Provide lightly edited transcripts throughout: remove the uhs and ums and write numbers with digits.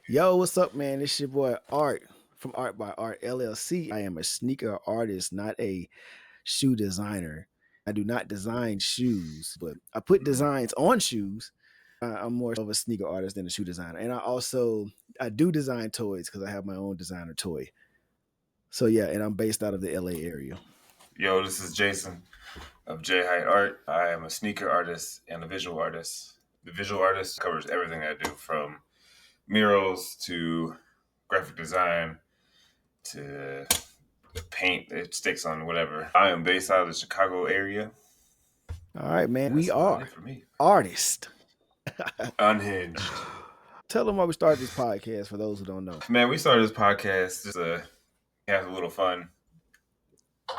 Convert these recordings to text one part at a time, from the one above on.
Yo, what's up, man? It's your boy Art from Art by Art LLC. I am a sneaker artist, not a shoe designer. I do not design shoes, but I put designs on shoes. I'm more of a sneaker artist than a shoe designer. And I do design toys because I have my own designer toy. So yeah, and I'm based out of the LA area. Yo, this is Jason of J Height Art. I am a sneaker artist and a visual artist. The visual artist covers everything I do from murals to graphic design to paint it sticks on whatever. I am based out of the Chicago area. All right, man. We That's about are it for me. artists. Unhinged. Tell them why we started this podcast for those who don't know. Man, we started this podcast just to have a little fun,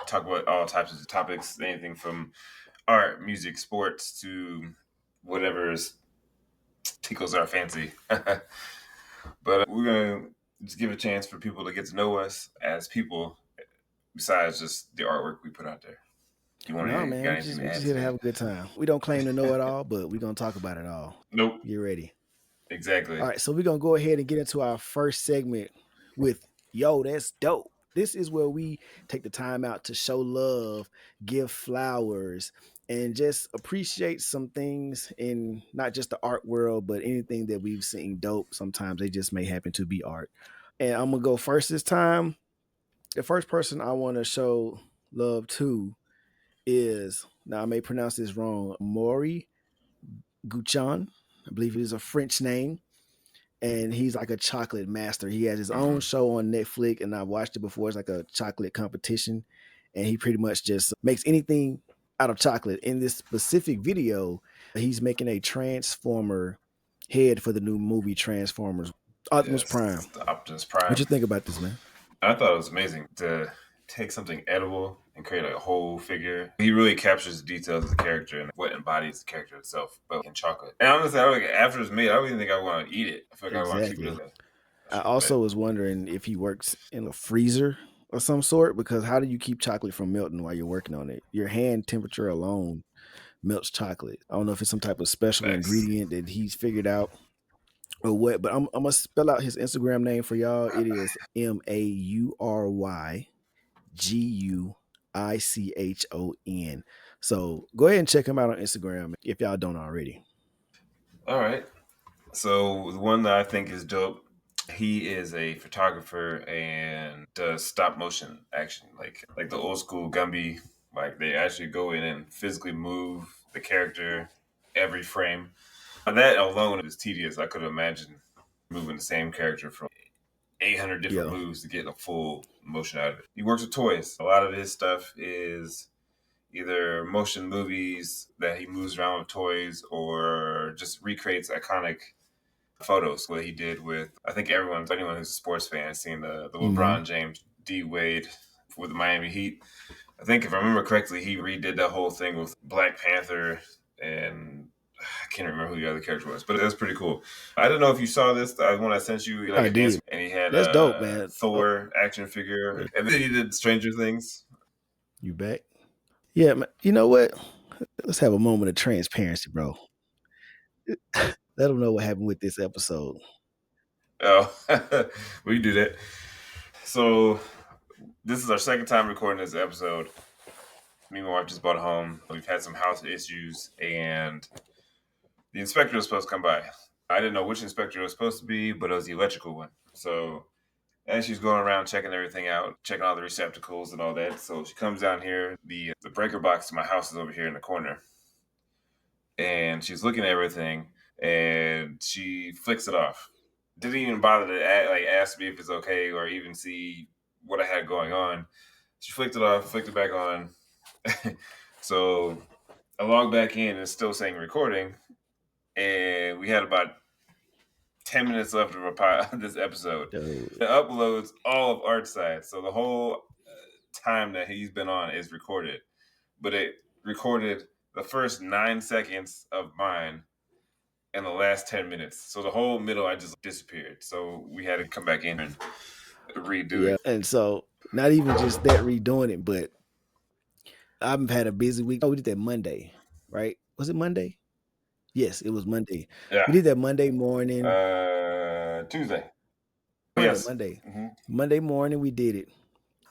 talk about all types of topics, anything from art, music, sports to whatever tickles our fancy. But we're going to just give a chance for people to get to know us as people besides just the artwork we put out there. You want No, to man, got we anything just to we add just to here to have that? a good time. We don't claim to know it all, but we're gonna talk about it all. Nope. Get ready. Exactly. All right, so we're gonna go ahead and get into our first segment with Yo, that's dope. This is where we take the time out to show love, give flowers, and just appreciate some things in not just the art world, but anything that we've seen dope. Sometimes they just may happen to be art. And I'm gonna go first this time. The first person I want to show love to is, now I may pronounce this wrong, Maury Guchan. I believe it is a French name. And he's like a chocolate master. He has his own Mm-hmm. show on Netflix, and I've watched it before. It's like a chocolate competition, and he pretty much just makes anything out of chocolate. In this specific video, he's making a transformer head for the new movie Transformers Optimus Prime. Yes, the Optimus What you Prime. think about this, man? I thought it was amazing to take something edible and create a whole figure. He really captures the details of the character and what embodies the character itself, but in chocolate. And honestly, after it's made, I don't even think I want to eat it. I feel like I want to keep it Exactly. as I a also pet. was wondering if he works in a freezer of some sort, because how do you keep chocolate from melting while you're working on it? Your hand temperature alone melts chocolate. I don't know if it's some type of special Facts. ingredient that he's figured out or what, but I'm gonna spell out his Instagram name for y'all. It is MAURYGUICHON. So go ahead and check him out on Instagram if y'all don't already. All right. So the one that I think is dope, he is a photographer and does stop motion action, like the old school Gumby. Like they actually go in and physically move the character every frame. And that alone is tedious. I could imagine moving the same character from 800 different Yeah. moves to get a full motion out of it. He works with toys. A lot of his stuff is either motion movies that he moves around with toys or just recreates iconic photos. What he did with, I think anyone who's a sports fan has seen the Hmm. LeBron James D Wade with the Miami Heat. I think if I remember correctly, he redid that whole thing with Black Panther and I can't remember who the other character was, but it was pretty cool. I don't know if you saw this. The one I sent you, like I a dance, did. and he had That's dope, a man. Oh, Thor action figure, and then he did Stranger Things. you back? Yeah, man. You know what? Let's have a moment of transparency, bro. Let them know what happened with this episode. Oh, we do that. So this is our second time recording this episode. Me and my wife just bought a home. We've had some house issues, and the inspector was supposed to come by. I didn't know which inspector it was supposed to be, but it was the electrical one. So as she's going around checking everything out, checking all the receptacles and all that, so she comes down here. The breaker box to my house is over here in the corner, and she's looking at everything, and she flicks it off. Didn't even bother to ask me if it's okay or even see what I had going on. She flicked it off, flicked it back on. So I logged back in and it's still saying recording, and we had about 10 minutes left of this episode. Dude. It uploads all of Art's side, so the whole time that he's been on is recorded, but it recorded the first 9 seconds of mine and the last 10 minutes. So the whole middle, I just disappeared. So we had to come back in and redo Yeah. it. And so not even just that redoing it, but I've had a busy week. Oh, we did that Monday, right? Was it Monday? Yes, it was Monday. We Yeah. did that Monday morning. Tuesday. Monday, Yes. Monday. Hmm. Monday morning we did it.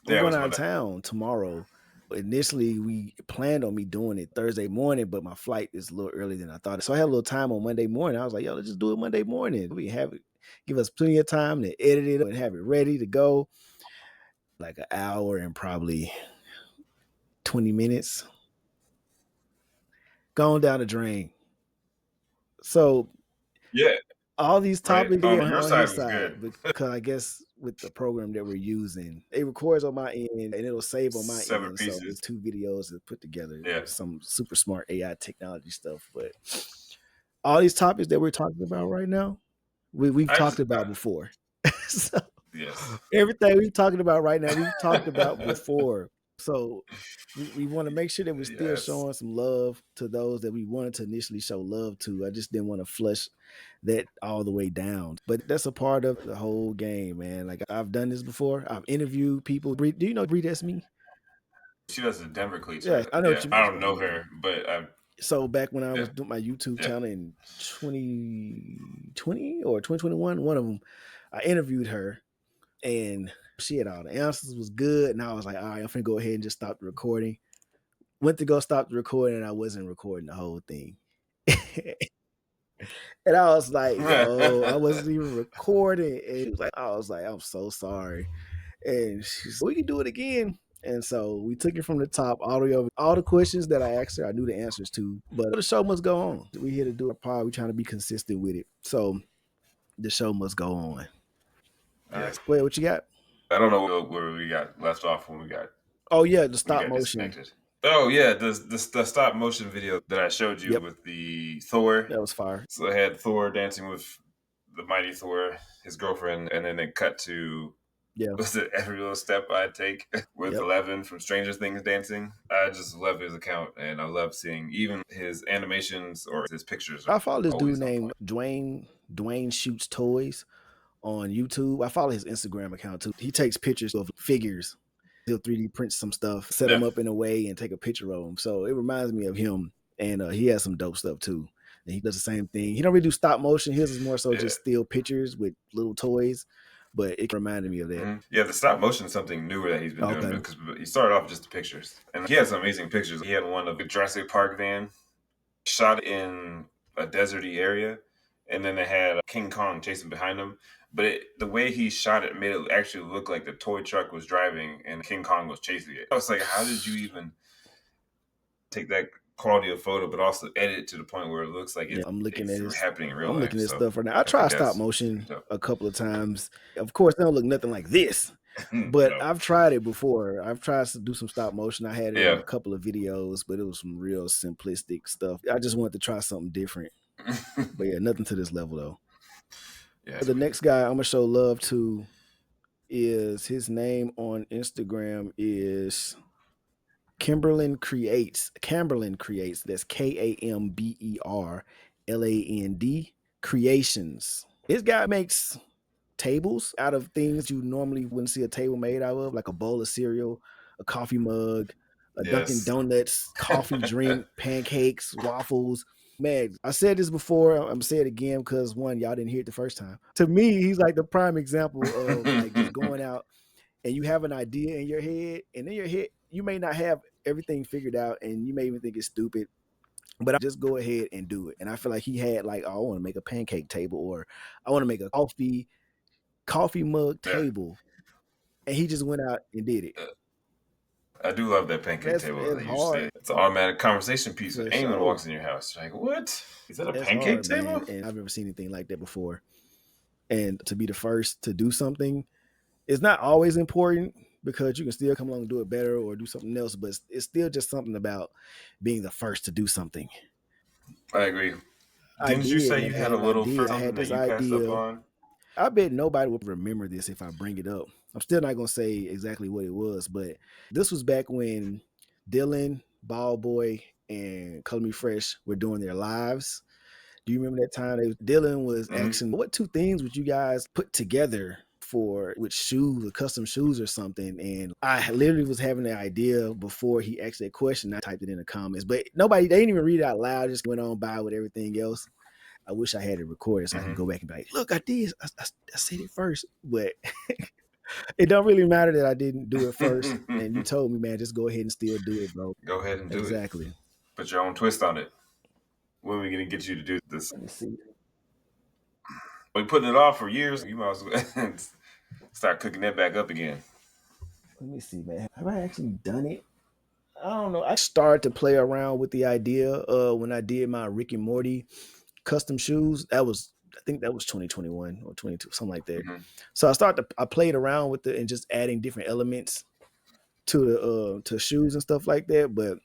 I'm Yeah, it going was out of Monday. town tomorrow. Initially, we planned on me doing it Thursday morning, but my flight is a little earlier than I thought. So I had a little time on Monday morning. I was like, yo, let's just do it Monday morning. We have it, give us plenty of time to edit it and have it ready to go. Like an hour and probably 20 minutes. Gone down the drain. So Yeah, all these right. topics On here your on side his was side good. because I guess with the program that we're using, it records on my end and it'll save on my Separate end. So pieces. it's two videos to put together, Yeah, some super smart AI technology stuff. But all these topics that we're talking about right now, we've I talked just about before. So yes. everything we're talking about right now, we've talked about before. So we want to make sure that we're still Yes. showing some love to those that we wanted to initially show love to. I just didn't want to flush that all the way down. But that's a part of the whole game, man. Like I've done this before. I've interviewed people. Do you know Bree? That's me. She does the Denver cleats, Yeah, right? I know what Yeah. you I mean. don't know her, but So back when I yeah, was doing my YouTube yeah. channel in 2020 or 2021, one of them, I interviewed her and she had all the answers, was good. And I was like, all right, I'm finna go ahead and just stop the recording. Went to go stop the recording and I wasn't recording the whole thing. And I was like, yo, I wasn't even recording. And she was like, I was like, I'm so sorry. And she's like, we can do it again. And so we took it from the top all the way over. All the questions that I asked her, I knew the answers to, but the show must go on. We here to do our part. We're trying to be consistent with it. So the show must go on. All right. Yes. Wait, what you got? I don't know where we got left off Oh, yeah, the when we stop got motion. disconnected. Oh yeah, the stop motion video that I showed you Yep, with the Thor. that was fire. So they had Thor dancing with the mighty Thor, his girlfriend, and then it cut to Yeah, was it every little step I take with yep. 11 from Stranger Things dancing. I just love his account, and I love seeing even his animations or his pictures are I follow this dude always on named point. Dwayne Shoots Toys on YouTube. I follow his Instagram account too. He takes pictures of figures. He'll 3D print some stuff, set Yeah, them up in a way, and take a picture of them. So it reminds me of him. And he has some dope stuff too. And he does the same thing. He don't really do stop motion. His is more so yeah. just still pictures with little toys. But it reminded me of that. Yeah, the stop motion is something newer that he's been doing Okay. because he started off with just the pictures, and he has some amazing pictures. He had one of the Jurassic Park van shot in a deserty area, and then they had King Kong chasing behind him. But the way he shot it made it actually look like the toy truck was driving and King Kong was chasing it. I was like, how did you even take that quality of photo, but also edit it to the point where it looks like Yeah, it's happening in real I'm life? looking at So stuff right now. I I think tried stop that's pretty motion dope. a couple of times. Of course, they don't look nothing like this. But No, I've tried it before. I've tried to do some stop motion. I had it in yeah, a couple of videos, but it was some real simplistic stuff. I just wanted to try something different. But yeah, nothing to this level though. yeah, The sweet. next guy I'm gonna show love to is his name on Instagram is Kimberlin Creates. Camberland Creates. That's KAMBERLAND Creations. This guy makes tables out of things you normally wouldn't see a table made out of, like a bowl of cereal, a coffee mug, a Dunkin' Yes. Donuts, coffee drink, pancakes, waffles. Man, I said this before. I'm gonna say it again because one, y'all didn't hear it the first time. To me, he's like the prime example of like just going out and you have an idea in your head, and in your head, you may not have everything figured out, and you may even think it's stupid, but I just go ahead and do it. And I feel like he had like, oh, I want to make a pancake table, or I want to make a coffee mug Yeah. table, and he just went out and did it. I do love that pancake table That's that you said. hard It's an automatic conversation piece when for anyone sure. walks in your house. You're like, what? Is that a That's pancake hard, man. table? And I've never seen anything like that before. And to be the first to do something, it's not always important because you can still come along and do it better or do something else, but it's still just something about being the first to do something. I agree. I Didn't you did, say you had a man. I little did. first I had something that this you passed up idea. on? I bet nobody would remember this if I bring it up. I'm still not gonna say exactly what it was, but this was back when Dylan, Ball Boy, and Color Me Fresh were doing their lives. Do you remember that time? Dylan was Hmm. asking, "What two things would you guys put together for with shoes, or custom shoes, or something?" And I literally was having the idea before he asked that question. I typed it in the comments, but nobody they didn't even read it out loud. Just went on by with everything else. I wish I had it recorded so I can Mm-hmm. go back and be like, look, I did. I said it first, but it don't really matter that I didn't do it first. And you told me, man, just go ahead and still do it, bro. Go ahead and do it. Exactly. Put your own twist on it. When are we gonna get you to do this? Let me see. We putting it off for years. You might as well start cooking that back up again. Let me see, man. Have I actually done it? I don't know. I started to play around with the idea when I did my Rick and Morty custom shoes. That was, I think that was 2021 or 22, something like that. Mm-hmm. So I played around with it and just adding different elements to the to shoes and stuff like that. But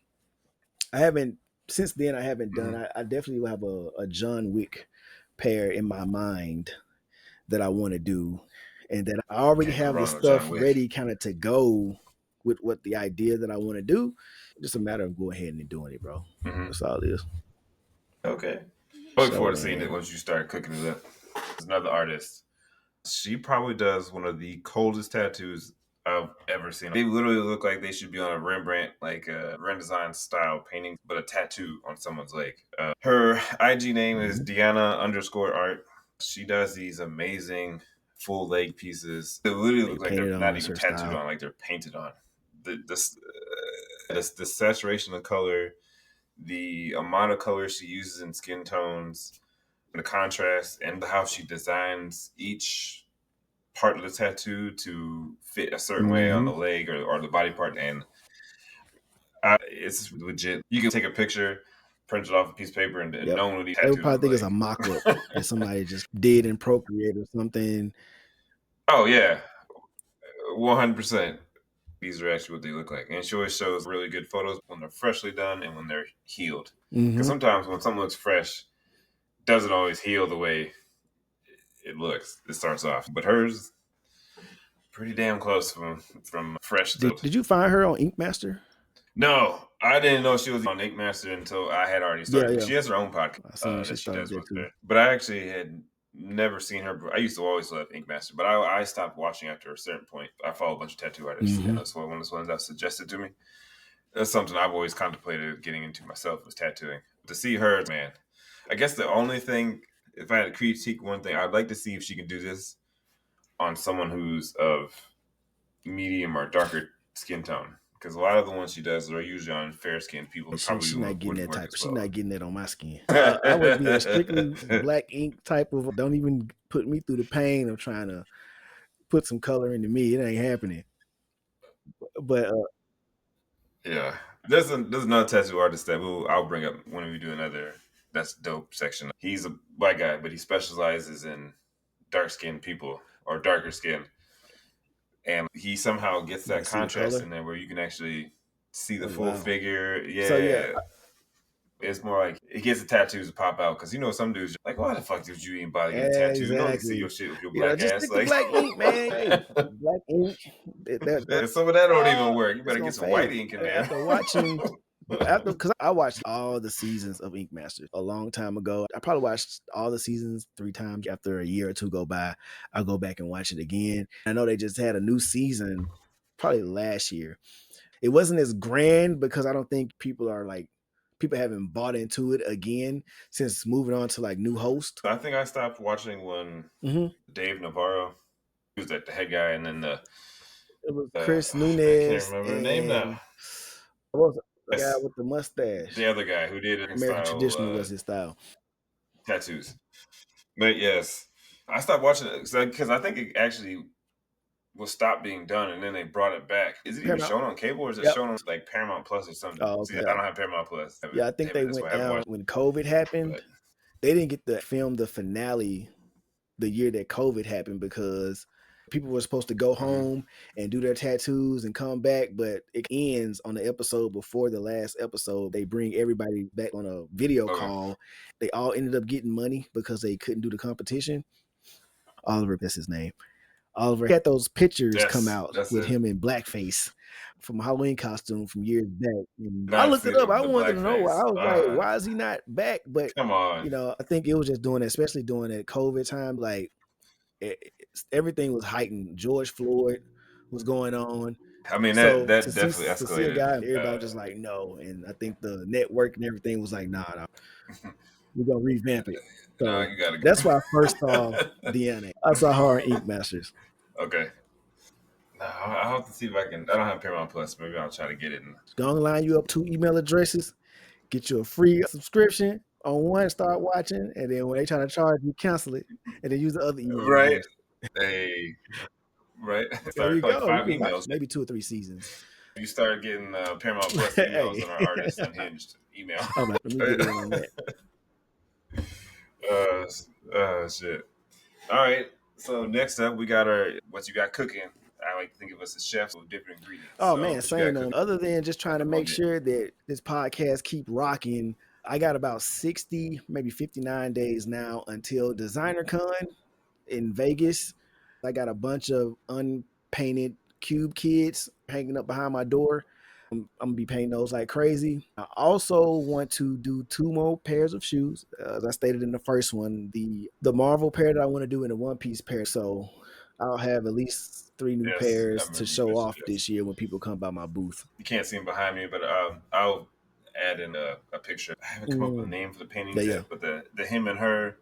I haven't since then. I haven't done. Mm-hmm. I definitely will have a John Wick pair in my mind that I want to do, and that I already Can't go have the wrong with John stuff Wick. ready, kind of to go with what the idea that I want to do. Just a matter of going ahead and doing it, bro. Mm-hmm. That's all it is. Okay. I look So, forward to seeing it man. once you start cooking it up. There's another artist. She probably does one of the coldest tattoos I've ever seen. They literally look like they should be on a Rembrandt, like a Renaissance style painting, but a tattoo on someone's leg. Her IG name is Mhm. Deanna_art. She does these amazing full leg pieces. They literally They look like they're painted not on even her tattooed style. on, like they're painted on. The saturation of color, the amount of color she uses in skin tones, the contrast, and how she designs each part of the tattoo to fit a certain way on Hmm. the leg or the body part. And it's legit. You can take a picture, print it off a piece of paper, and Yep. no one would be They would tattooed probably on the think it's a leg. mock up that somebody just did in Procreate or something. Oh, yeah. 100%. These are actually what they look like. And she always shows really good photos when they're freshly done and when they're healed. Because Hmm. sometimes when something looks fresh, it doesn't always heal the way it looks. It starts off. But hers, pretty damn close from fresh to. Did you find her on Ink Master? No, I didn't know she was on Ink Master until I had already Yeah, started. yeah. She has her own podcast I seen she that she started does that with too. her. But I actually had never seen her. I used to always love Ink Master, but I stopped watching after a certain point. I follow a bunch of tattoo artists, and Hmm. that's one of the ones that suggested to me. That's something I've always contemplated getting into myself was tattooing. To see her, man, I guess the only thing, if I had to critique one thing, I'd like to see if she can do this on someone who's of medium or darker skin tone. Because a lot of the ones she does are usually on fair skinned people. And It she's probably not getting wouldn't that work type. as She's well. not getting that on my skin. I would be a strictly black ink type of. Don't even put me through the pain of trying to put some color into me. It ain't happening. But Yeah, there's another tattoo artist that I'll bring up when we do another that's dope section. He's a black guy, but he specializes in dark skinned people or darker skin, and he somehow gets you can that see the contrast color. in there where you can actually see the Oh full wow. figure. So yeah, Yeah, it's more like it gets the tattoos to pop out because some dudes are like, why the fuck did you even bother getting tattooed? No one can see your exactly. shit with your You know, black just ass. stick to Like, black ink, man. Hey, black ink. some of that don't even work. You It's better gonna get some white fade ink in there. after watching. After because I watched all the seasons of Ink Masters a long time ago. I probably watched all the seasons 3 times. After a year or two go by, I'll go back and watch it again. I know they just had a new season probably last year. It wasn't as grand because I don't think people haven't bought into it again since moving on to like new host. I think I stopped watching when Hmm. Dave Navarro, he was like the head guy, and then It was uh, Chris I can't Nunez remember the name now. and what was it? The guy Yes, with the mustache. the other guy who did American style Traditional was his style. tattoos. But yes, I stopped watching it because I think it actually was stopped being done, and then they brought it back. Is it even Paramount. shown on cable, or is it Yep. shown on like Paramount Plus or something? Oh, See, okay. I Yeah. don't have Paramount Plus. Yeah, I think Damn it, they that's went why I haven't down watched. when COVID But happened. They didn't get to film the finale the year that COVID happened because people were supposed to go mhm. home and do their tattoos and come back, but it ends on the episode before the last episode. They bring everybody back on a video Okay, call. They all ended up getting money because they couldn't do the competition. Oliver, that's his name. Oliver had those pictures come yes, out that's with it. him in blackface from a Halloween costume from years back. And I Not looked see it up. I the wanted to know why. I blackface. was like, why is he not back? But Come on. I think it was just doing it, especially during that COVID time. Like everything was heightened. George Floyd was going on. I mean So that definitely to see a escalated. guy, everybody was just like no, and I think the network and everything was like nah. We're gonna revamp it. No, So you gotta that's why I first saw go. DNA. I saw Horror Ink Masters. Okay. No, I'll have to see if I can. I don't have Paramount Plus. Maybe I'll try to get it. Gonna line you up 2 email addresses, get you a free subscription on one, start watching, and then when they try to charge you, cancel it, and then use the other email Right. address. Hey. Right. There you Start like go. You five can watch emails. maybe 2 or 3 seasons. You start getting Paramount Plus emails Hey, on our artist unhinged email. I'm like, let me get in on that. uh, Shit. All right. So next up, we got our what you got cooking. I like to think of us as chefs with different ingredients. Oh So man, what you got same cooking on. Other than just at trying the to make moment? sure that this podcast keep rocking, I got about 60, maybe 59 days now until Designer Con in Vegas. I got a bunch of unpainted cube kids hanging up behind my door. I'm gonna be painting those like crazy. I also want to do 2 more pairs of shoes. As I stated in the first one, the Marvel pair that I want to do and the One Piece pair. So I'll have at least 3 new Yes, I pairs to remember you show mentioned off this. this year when people come by my booth. You can't see him behind me, but I'll add in a picture. I haven't come up with a Mm, name for the yeah, paintings yeah. yet, but the him and her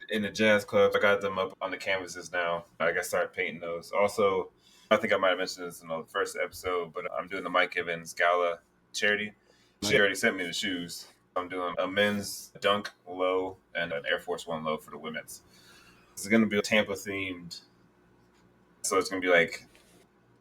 in the jazz clubs, I got them up on the canvases now. I got started painting those. Also, I think I might have mentioned this in the first episode, but I'm doing the Mike Evans Gala charity. She already sent me the shoes. I'm doing a men's dunk low and an Air Force One low for the women's. It's going to be Tampa themed, so it's going to be like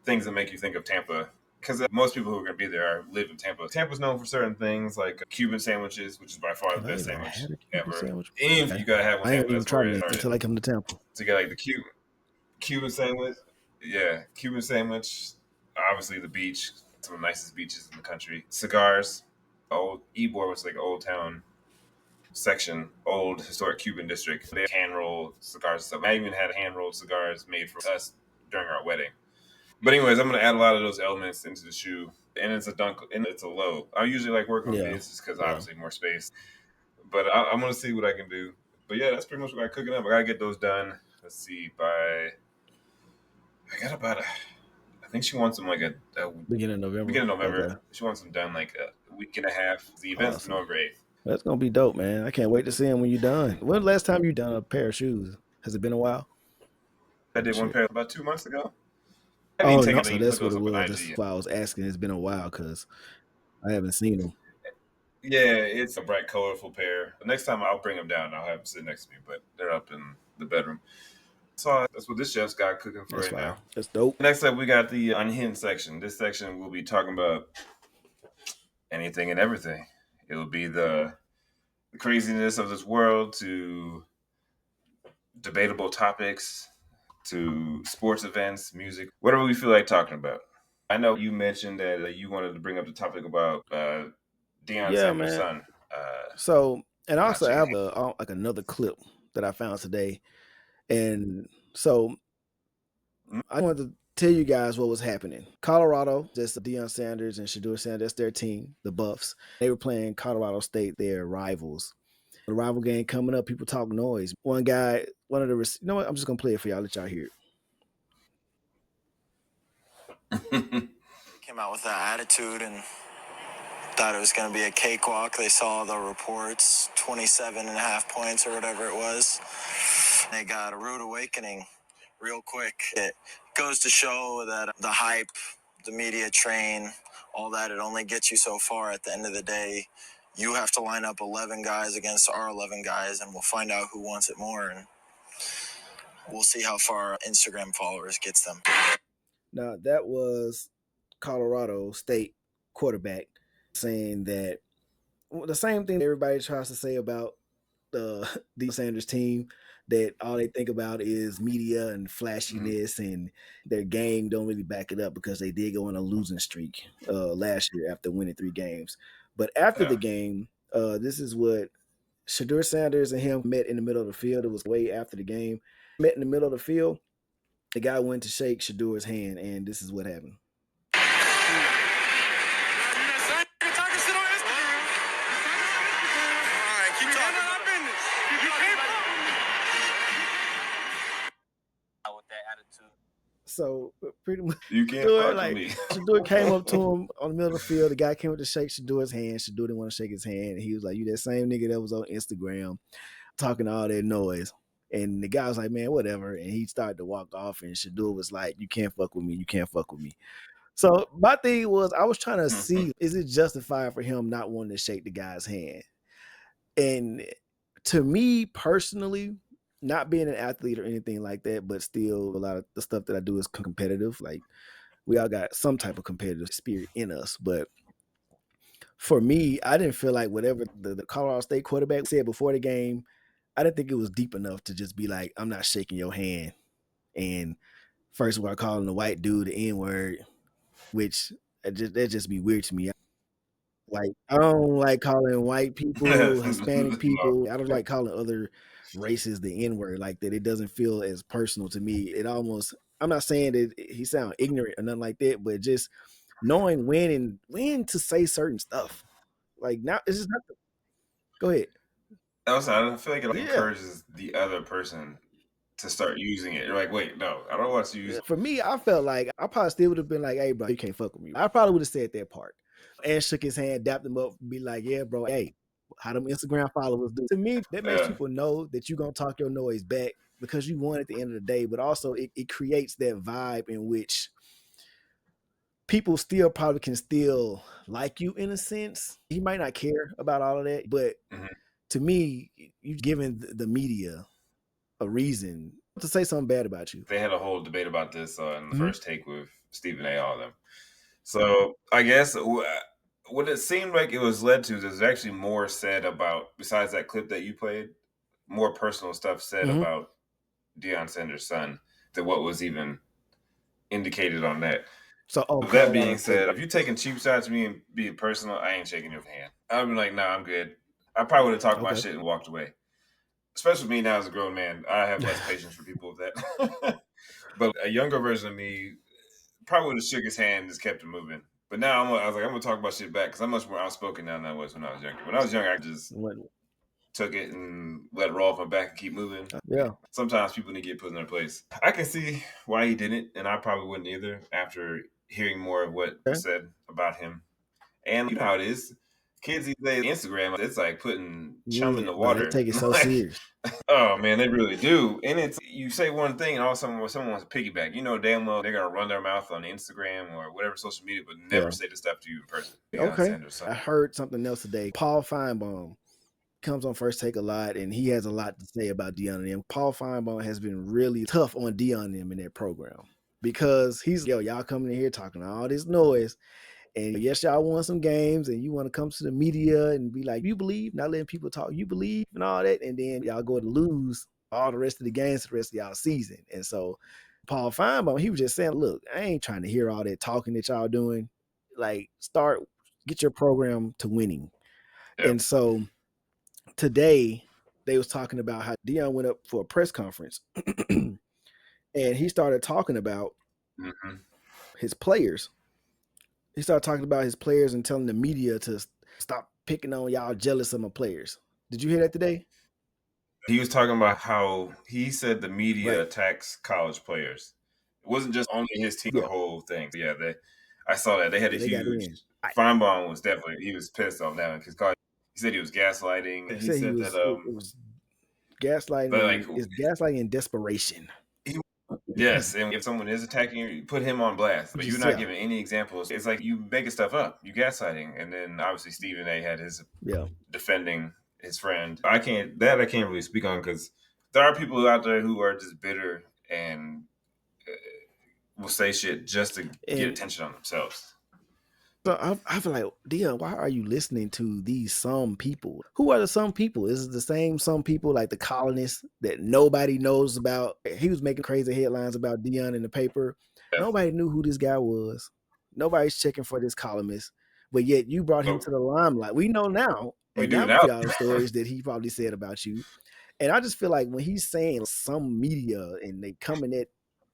things that make you think of Tampa. Because most people who are going to be there live in Tampa. Tampa's known for certain things like Cuban sandwiches, which is by far the Have I best ever sandwich had a Cuban ever. sandwich? If Okay. you gotta have one I in ain't Tampa, even that's tried where it it started. until I come to Tampa. So you got like the Cuban sandwich, yeah, Cuban sandwich. Obviously the beach, some of the nicest beaches in the country. Cigars, old Ybor was like Old Town section, old historic Cuban district. They have hand rolled cigars and stuff. I even had hand rolled cigars made for us during our wedding. But anyways, I'm gonna add a lot of those elements into the shoe, and it's a dunk, and it's a low. I usually like working with Yeah. mids just because Yeah. obviously more space. But I'm gonna see what I can do. But yeah, that's pretty much what I got cooking up. I gotta get those done. Let's see, by I got about a. I think she wants them like a Beginning of November. beginning of Okay. November. She wants them done like a week and a half. The event's Awesome. November 8th. That's gonna be dope, man. I can't wait to see them when you're done. When the last time you done a pair of shoes? Has it been a while? I did one Shit. pair about 2 months ago. I haven't even Oh taken no, it. so You put that's what those it up on was. That's IG. why I was asking. It's been a while because I haven't seen them. Yeah, it's a bright, colorful pair. The next time I'll bring them down. I'll have them sit next to me, but they're up in the bedroom. So that's what this chef's got cooking for That's right fire. now. That's dope. Next up, we got the unhinged section. This section we'll be talking about anything and everything. It'll be the craziness of this world to debatable topics to sports events, music, whatever we feel like talking about. I know you mentioned that you wanted to bring up the topic about Deion Yeah, Sanders' man. son. So, and Not also I Jay. have like another clip that I found today, and so I wanted to tell you guys what was happening. Colorado, just Deion Sanders and Shador Sanders, that's their team, the Buffs. They were playing Colorado State, their rivals. The rival game coming up, people talk noise. One guy, one of the, you know what? I'm just gonna play it for y'all. Let y'all hear it. Came out with that attitude and thought it was going to be a cakewalk. They saw the reports, 27 and a half points or whatever it was. They got a rude awakening real quick. It goes to show that the hype, the media train, all that, it only gets you so far. At the end of the day, you have to line up 11 guys against our 11 guys, and we'll find out who wants it more, and we'll see how far Instagram followers gets them. Now, that was Colorado State quarterback saying that the same thing everybody tries to say about the Sanders team, that all they think about is media and Mhm. flashiness, and their game don't really back it up because they did go on a losing streak last year after winning 3 games. But after the Yeah. game, this is what Shador Sanders and him met in the middle of the field. It was way after the game. Met in the middle of the field. The guy went to shake Shador's hand, and this is what happened. So pretty much, You can't Shador fuck with like me. Shador came up to him on the middle of the field. The guy came up to shake Shador's hand. Shador didn't want to shake his hand. And he was like, "You that same nigga that was on Instagram talking all that noise." And the guy was like, "Man, whatever." And he started to walk off. And Shador was like, "You can't fuck with me. You can't fuck with me." So my thing was, I was trying to see, is it justified for him not wanting to shake the guy's hand? And to me personally, not being an athlete or anything like that, but still a lot of the stuff that I do is competitive. Like we all got some type of competitive spirit in us. But for me, I didn't feel like whatever the Colorado State quarterback said before the game, I didn't think it was deep enough to just be like, I'm not shaking your hand. And first of all, calling the white dude the N word, which that just be weird to me. Like, I don't like calling white people, Hispanic No. people. I don't like calling other races the N word like that. It doesn't feel as personal to me. It almost, I'm not saying that he sound ignorant or nothing like that, but just knowing when to say certain stuff. Like now, it's just not. Go ahead. Also, I feel like it Yeah. encourages the other person to start using it. You're like, wait, no, I don't want to use. Yeah. For me, I felt like I probably still would have been like, "Hey, bro, you can't fuck with me." I probably would have said that part and shook his hand, dapped him up, be like, "Yeah, bro, hey, how them Instagram followers do?" To me, that makes Yeah, people know that you're gonna talk your noise back because you won at the end of the day. But also, it creates that vibe in which people still probably can still like you in a sense. He might not care about all of that, but hmm to me, you giving the media a reason to say something bad about you. they had a whole debate about this in the Mhm. first take with Stephen A. All of them. So I guess what it seemed like it was led to, there's actually more said about, besides that clip that you played, more personal stuff said Mhm. about Deion Sanders' son than what was even indicated on that. So, oh, That being Colorado State. said, if you're taking cheap shots at me and being personal, I ain't shaking your hand. I'd be like, nah, I'm good. I probably would have talked my Okay. shit and walked away. Especially me now as a grown man, I have less patience for people with that. But a younger version of me probably would have shook his hand and just kept it moving. But now I was like, I'm gonna talk about shit back because I'm much more outspoken now than I was when I was younger. When I was younger, I just What- took it and let it roll off my back and keep moving. Yeah. Sometimes people need to get put in their place. I can see why he didn't, and I probably wouldn't either after hearing more of what was Okay. said about him. And you know how it is. Kids these days, Instagram, it's like putting chum in Yeah, the bro. They water. take it so Like, serious. oh man, they really do. And it's you say one thing, and all of a sudden, when someone wants to piggyback, you know damn well they're gonna run their mouth on Instagram or whatever social media, but never Yeah. say the stuff to you in person. Deion Okay. Sanders' son. I heard something else today. Paul Feinbaum comes on First Take a lot, and he has a lot to say about Dion and them. Paul Feinbaum has been really tough on Dion and them in that program because he's y'all coming in here talking all this noise. And yes, y'all won some games, and you want to come to the media and be like, you believe, not letting people talk, you believe, and all that. And then y'all go to lose all the rest of the games the rest of y'all season. And so Paul Feinbaum, he was just saying, look, I ain't trying to hear all that talking that y'all doing. Like, get your program to winning. Yep. And so today they was talking about how Dion went up for a press conference and he started talking about hmm his players. He started talking about his players and telling the media to stop picking on y'all jealous of my players. Did you hear that today? He was talking about how he said the media Right. attacks college players. It wasn't just only his team, the Yeah. whole thing. So yeah, I saw that they had a Yeah, they got huge. in. Feinbaum was definitely he was pissed off that because he said he was gaslighting. He He said said that it was gaslighting but and like it's gaslighting and desperation. he yes, and if someone is attacking you, you put him on blast. But you're Just not yeah, giving any examples. It's like you making stuff up. You gaslighting, and then obviously Stephen A. had his yeah. defending his friend. I can't really speak on because there are people out there who are just bitter and will say shit just to get And attention on themselves. so I feel like, Dion, why are you listening to these some people? Who are the some people? Is it the same some people like the colonists that nobody knows about? He was making crazy headlines about Dion in the paper. Yeah. Nobody knew who this guy was. Nobody's checking for this columnist. But yet you brought him But to the limelight. We know now, we and do now we now. see all the stories that he probably said about you. And I just feel like when he's saying some media and they coming at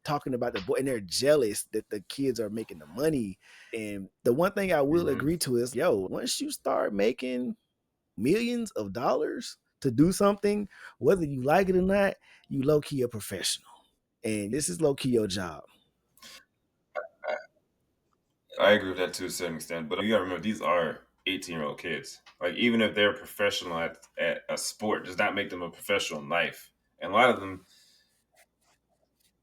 talking about the boy and they're jealous that the kids are making the money. And the one thing I will hmm agree to is, once you start making millions of dollars to do something, whether you like it or not, you low key a professional. And this is low key your job. I agree with that to a certain extent, but you gotta remember these are 18-year-old kids. Like even if they're professional at a sport, does not make them a professional in life. And a lot of them,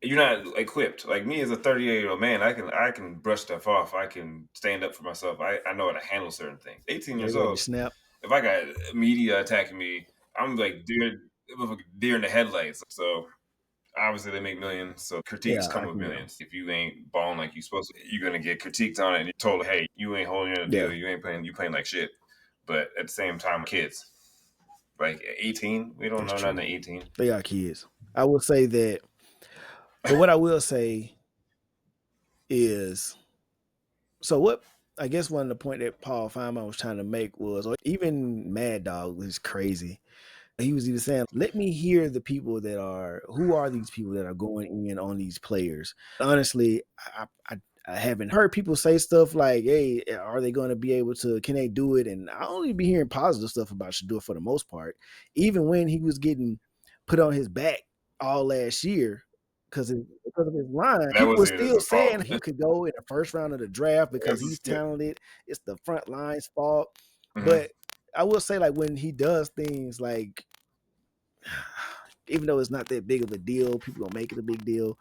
you're not equipped. Like me as a 38-year-old man, I can brush stuff off. I can stand up for myself. I know how to handle certain things. 18 Yeah, they years ready to old, snap. if I got media attacking me, I'm like deer in the headlights. So obviously they make millions, so critiques Yeah, come with yeah, millions. If you ain't balling like you supposed to, you're gonna get critiqued on it and you're told, hey, you ain't holding your yeah. deal, you playing like shit. But at the same time, kids. Like 18, we don't That's know nothing true. at 18. They are kids. I will say that, but what I will say is, so what I guess one of the point that Paul Feynman was trying to make was, or even Mad Dog was crazy. He was even saying, let me hear the people that are, who are these people that are going in on these players? Honestly, I haven't heard people say stuff like, hey, are they going to be able to, can they do it? And I only be hearing positive stuff about Shador for the most part. Even when he was getting put on his back all last year because of his line, That people were wasn't even still his saying fault. he could go in the first round of the draft because It's he's just, talented. It's the front line's fault. mhm. But I will say, like, when he does things like, even though it's not that big of a deal, people gonna make it a big deal.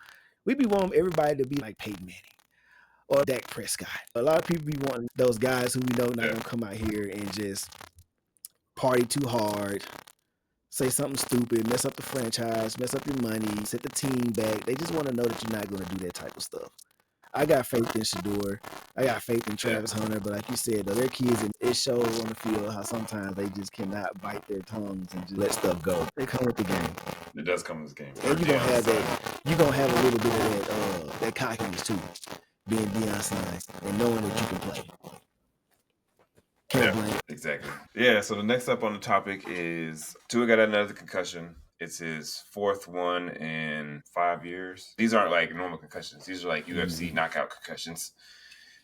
We be wanting everybody to be like Peyton Manning or Dak Prescott. A lot of people be wanting those guys who we know not Yeah, gonna come out here and just party too hard, say something stupid, mess up the franchise, mess up your money, set the team back. They just want to know that you're not gonna do that type of stuff. I got faith in Shador. I got faith in yeah, Travis Hunter, but like you said, though, they're kids, and it shows on the field how sometimes they just cannot bite their tongues and just let stuff go. They come with the game, it does come in this game. Or and you're gonna Dion's have son. that. You're gonna have a little bit of that cockiness too, being Deion Sanders and knowing that you can play. Can't Yeah, blame. exactly. Yeah, so the next up on the topic is Tua got another concussion. It's his fourth one in 5 years. These aren't like normal concussions. These are like UFC Mm-hmm. knockout concussions.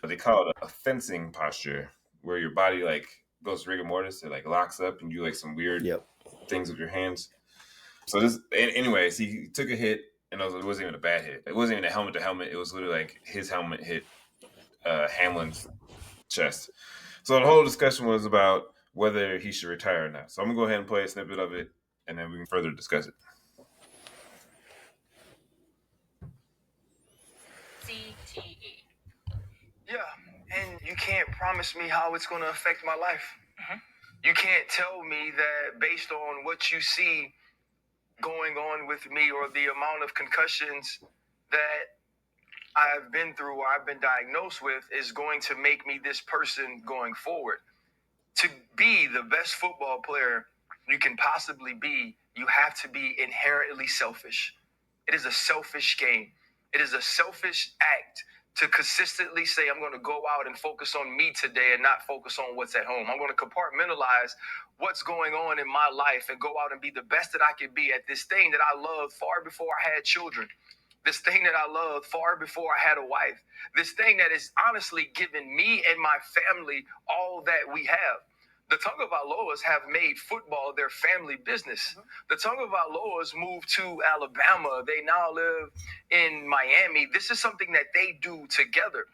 But they call it a fencing posture, where your body like goes rigor mortis. It like locks up and you do like some weird Yep. things with your hands. So anyways, he took a hit, and it wasn't even a bad hit. It wasn't even a helmet to helmet. It was literally like his helmet hit Hamlin's chest. So the whole discussion was about whether he should retire or not. So I'm gonna go ahead and play a snippet of it, and then we can further discuss it. CTE. Yeah, and you can't promise me how it's going to affect my life. You can't tell me that based on what you see going on with me or the amount of concussions that I've been through or I've been diagnosed with is going to make me this person going forward. To be the best football player you can possibly be, you have to be inherently selfish. It is a selfish game. It is a selfish act to consistently say, I'm going to go out and focus on me today and not focus on what's at home. I'm going to compartmentalize what's going on in my life and go out and be the best that I can be at this thing that I loved far before I had children. This thing that I loved far before I had a wife. This thing that is honestly given me and my family all that we have. The Tagovailoas have made football their family business. The Tagovailoas moved to Alabama. They now live in Miami. This is something that they do together.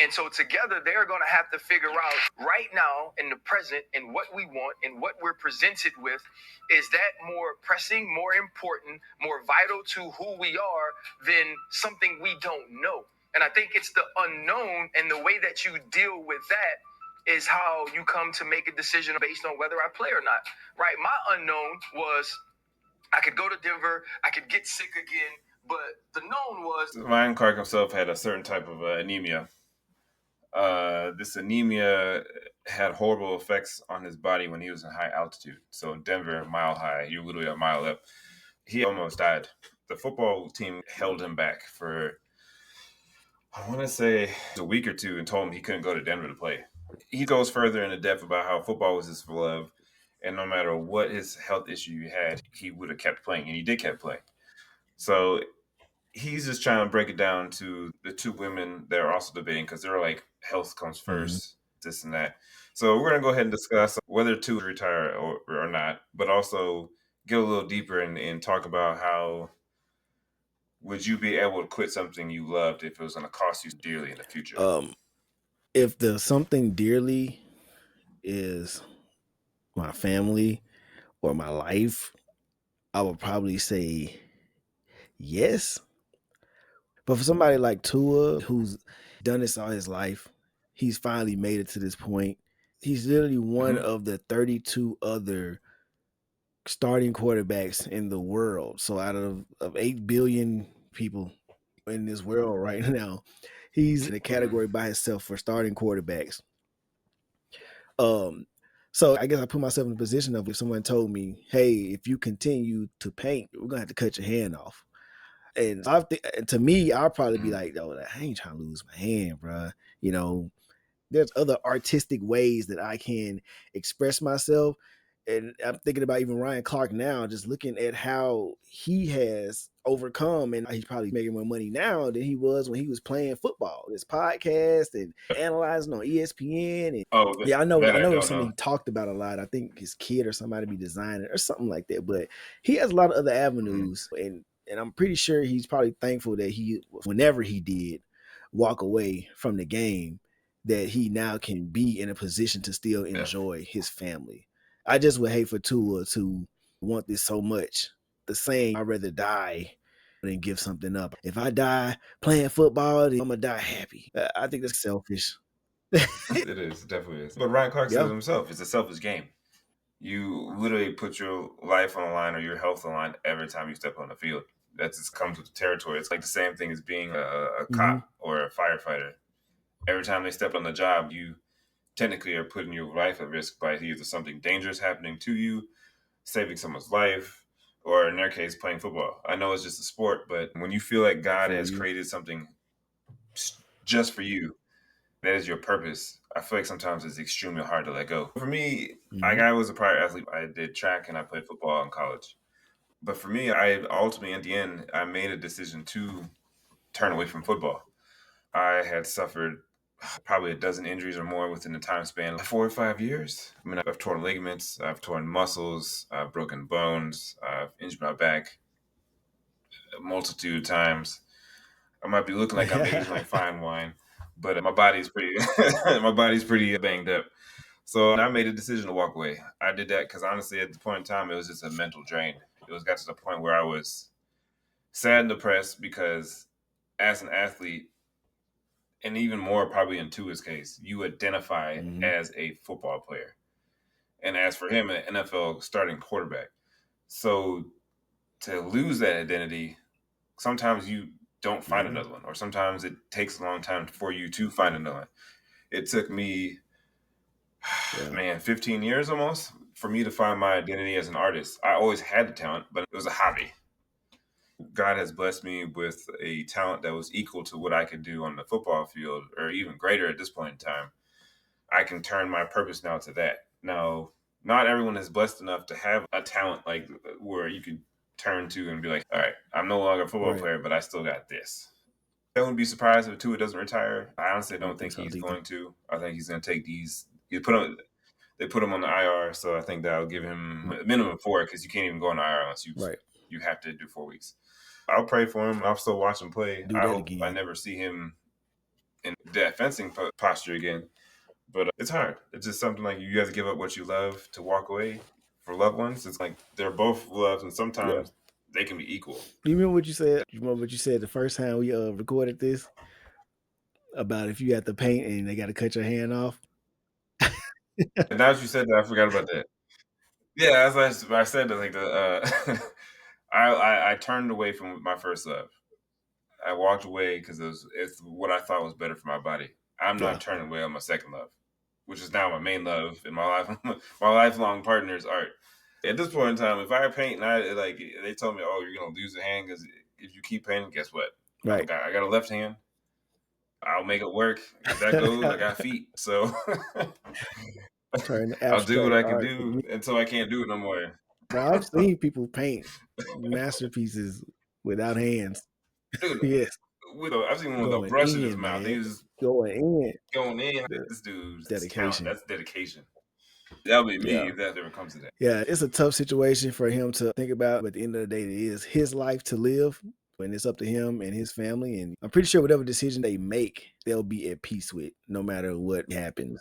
And so together, they're going to have to figure out right now in the present and what we want and what we're presented with. Is that more pressing, more important, more vital to who we are than something we don't know? And I think it's the unknown and the way that you deal with that is how you come to make a decision based on whether I play or not. Right? My unknown was I could go to Denver, I could get sick again, but the known was Ryan Clark himself had a certain type of anemia. This anemia had horrible effects on his body when he was in high altitude. So in Denver, mile high, you're literally a mile up. He almost died. The football team held him back for, I want to say, a week or two and told him he couldn't go to Denver to play. He goes further into depth about how football was his love, and no matter what his health issue he had, he would have kept playing, and he did kept playing. So he's just trying to break it down to the two women that are also debating because they're like health comes Mm-hmm. first, this and that. So we're gonna go ahead and discuss whether to retire or not, but also get a little deeper and talk about how would you be able to quit something you loved if it was going to cost you dearly in the future. If the something dearly is my family or my life, I would probably say yes. But for somebody like Tua, who's done this all his life, he's finally made it to this point. He's literally one Hmm. of the 32 other starting quarterbacks in the world. So out of 8 billion people in this world right now, he's in a Hmm. category by himself for starting quarterbacks. Um, so I guess I put myself in a position of if someone told me, "Hey, if you continue to paint, we're gonna have to cut your hand off." And to me, I'll probably be Hmm. like, "Oh, I ain't trying to lose my hand, bro." You know, there's other artistic ways that I can express myself. And I'm thinking about even Ryan Clark now, just looking at how he has overcome, and he's probably making more money now than he was when he was playing football. This podcast and analyzing on ESPN, and Oh, yeah, that I I know it was don't something know. he talked about a lot. I think his kid or somebody be designing or something like that. But he has a lot of other Hmm. avenues, and I'm pretty sure he's probably thankful that whenever he did walk away from the game, that he now can be in a position to still Yeah. enjoy his family. I just would hate for Tua to want this so much. The saying, I'd rather die than give something up. If I die playing football, then I'm going to die happy. I think that's selfish. It is, it definitely is. But Ryan Clark says Yeah. himself, it's a selfish game. You literally put your life on the line or your health on the line every time you step on the field. That just comes with the territory. It's like the same thing as being a Hmm. cop or a firefighter. Every time they step on the job, you technically are putting your life at risk by either something dangerous happening to you, saving someone's life, or in their case, playing football. I know it's just a sport, but when you feel like God For has you. created something just for you, that is your purpose, I feel like sometimes it's extremely hard to let go. For me, Hmm. I was a prior athlete. I did track and I played football in college. But for me, I ultimately, at the end, I made a decision to turn away from football. I had suffered probably a dozen injuries or more within the time span of 4 or 5 years. I mean, I've torn ligaments, I've torn muscles, I've broken bones, I've injured my back a multitude of times. I might be looking like I'm aging like fine wine, but my body's pretty my body's pretty banged up. So I made a decision to walk away. I did that because honestly, at the point in time, it was just a mental drain. It was got to the point where I was sad and depressed because as an athlete, and even more probably in Tua's case, you identify Hmm. as a football player. And as for him, an NFL starting quarterback. So to lose that identity, sometimes you don't find Yeah. another one, or sometimes it takes a long time for you to find another one. It took me, Yeah. man, 15 years almost for me to find my identity as an artist. I always had the talent, but it was a hobby. God has blessed me with a talent that was equal to what I could do on the football field, or even greater at this point in time. I can turn my purpose now to that. Now, not everyone is blessed enough to have a talent like where you can turn to and be like, all right, I'm no longer a football Right. player, but I still got this. I wouldn't be surprised if Tua doesn't retire. I honestly I don't don't think think so he's either. going to. I think he's going to take these. You put him. They put him on the IR, so I think that'll give him a minimum of 4 because you can't even go on the IR unless Right. you have to do 4 weeks. I'll pray for him. I'll still watch him play. Do I that hope I again. never see him in that fencing posture again. But it's hard. It's just something like you have to give up what you love to walk away for loved ones. It's like they're both loved, and Yeah. sometimes they can be equal. Do you remember what you said? You remember what you said the first time we recorded this about if you had to paint and they got to cut your hand off? And now that you said that, I forgot about that. Yeah, as I said, like I turned away from my first love. I walked away because it's what I thought was better for my body. I'm Yeah. not turning away on my second love, which is now my main love in my life. My lifelong partner is art. At this point in time, if I paint and I like, they told me, "Oh, you're gonna lose a hand because if you keep painting, guess what? Right. I got a left hand. I'll make it work. If that goes, I got feet. So Turn I'll do what abstract I can art. do until I can't do it no more." Bro, I've seen people paint masterpieces without hands. Dude, Yes, I've seen one with a going brush in his in, mouth. man. He was Going in. going in. The This dude's talent. dedication. That's dedication. That'll be me Yeah. if that ever comes to that. Yeah, it's a tough situation for him to think about. But at the end of the day, it is his life to live. and it's up to him and his family. And I'm pretty sure whatever decision they make, they'll be at peace with, no matter what happens.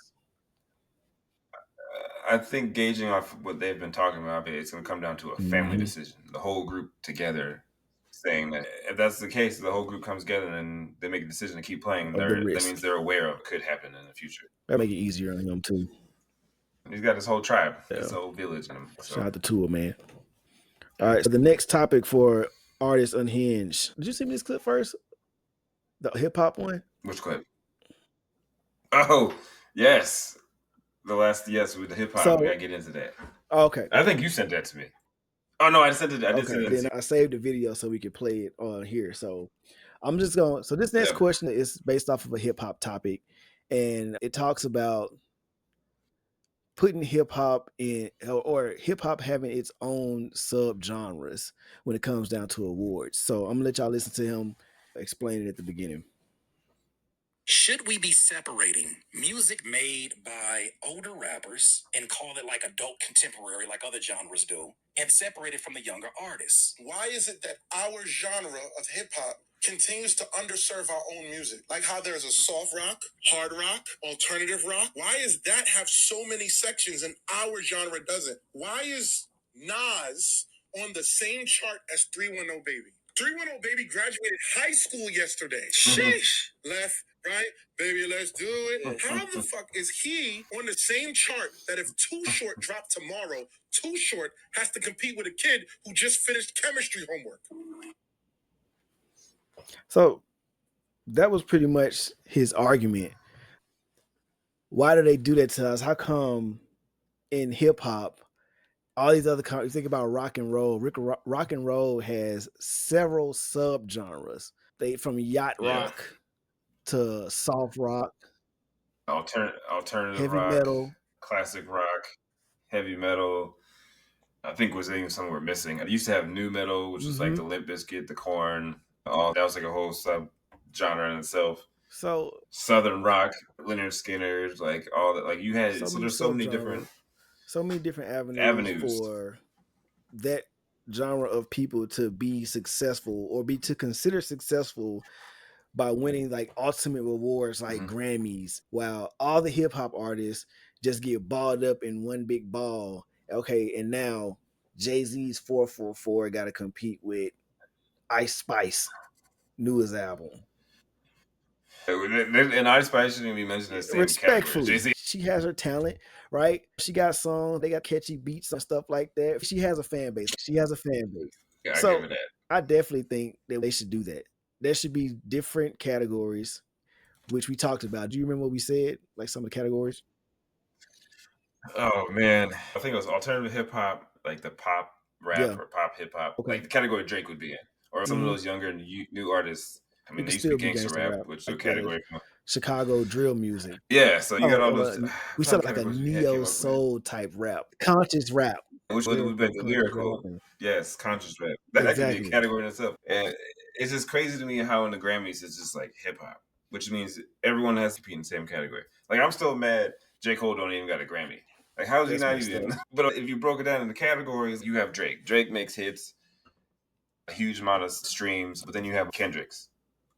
I think gauging off what they've been talking about, it's going to come down to a family decision. The whole group together saying that if that's the case, the whole group comes together and they make a decision to keep playing. That means they're aware of what could happen in the future. That make it easier on him too. He's got his whole tribe, his whole village in him. So. Shout out to Tua, man. All right, so the next topic for Artists Unhinged. Did you see me this clip first? The hip hop one? Which clip? Oh, yes. With the hip hop, we gotta get into that. Okay. I think you sent that to me. Oh no, I sent it. I did send it. Then I saved the video so we could play it on here. So I'm just going. So this next question is based off of a hip hop topic, and it talks about putting hip hop in, or hip hop having its own subgenres when it comes down to awards. So I'm gonna let y'all listen to him explain it at the beginning. Should we be separating music made by older rappers and call it like adult contemporary, like other genres do, and separate it from the younger artists? Why is it that our genre of hip hop continues to underserve our own music? Like how there's a soft rock, hard rock, alternative rock. Why does that have so many sections and our genre doesn't? Why is Nas on the same chart as 310 Baby? 310 Baby graduated high school yesterday. Sheesh. Left, right, baby, let's do it. How the fuck is he on the same chart that if Too Short dropped tomorrow, Too Short has to compete with a kid who just finished chemistry homework? So that was pretty much his argument. Why do they do that to us? How come in hip hop, all these other you think about rock and roll. Rock and roll has several subgenres. They from yacht rock to soft rock, alternative heavy rock, metal, classic rock, heavy metal. I think was even somewhere missing. I used to have new metal, which was like the Limp Bizkit, the Korn. That was like a whole sub genre in itself. So Southern rock, Leonard Skinner, like all that. Like you had so there's so many different avenues for that genre of people to be successful or be to consider successful by winning like ultimate rewards like Grammys, while all the hip hop artists just get balled up in one big ball. Okay, and now Jay-Z's 444 got to compete with Ice Spice newest album. And Ice Spice shouldn't be mentioned in the same Respectfully, category. she has her talent, right? She got songs, they got catchy beats and stuff like that. She has a fan base. Yeah, so I give it that. I definitely think that they should do that. There should be different categories, which we talked about. Do you remember what we said? Like some of the categories? Oh man, I think it was alternative hip hop, like the pop rap or pop hip hop, like the category Drake would be in, or some of those younger new artists. I mean, they used to be gangster rap, which is a category. Chicago drill music. Yeah, so you got all those. We said like a neo soul type rap, conscious rap. Which would be lyrical. Yes, conscious rap. That could be a category in itself. And it's just crazy to me how in the Grammys it's just like hip hop, which means everyone has to compete in the same category. Like I'm still mad J. Cole don't even got a Grammy. Like how is he not even? But if you broke it down into categories, you have Drake. Drake makes hits, a huge amount of streams, but then you have Kendrick's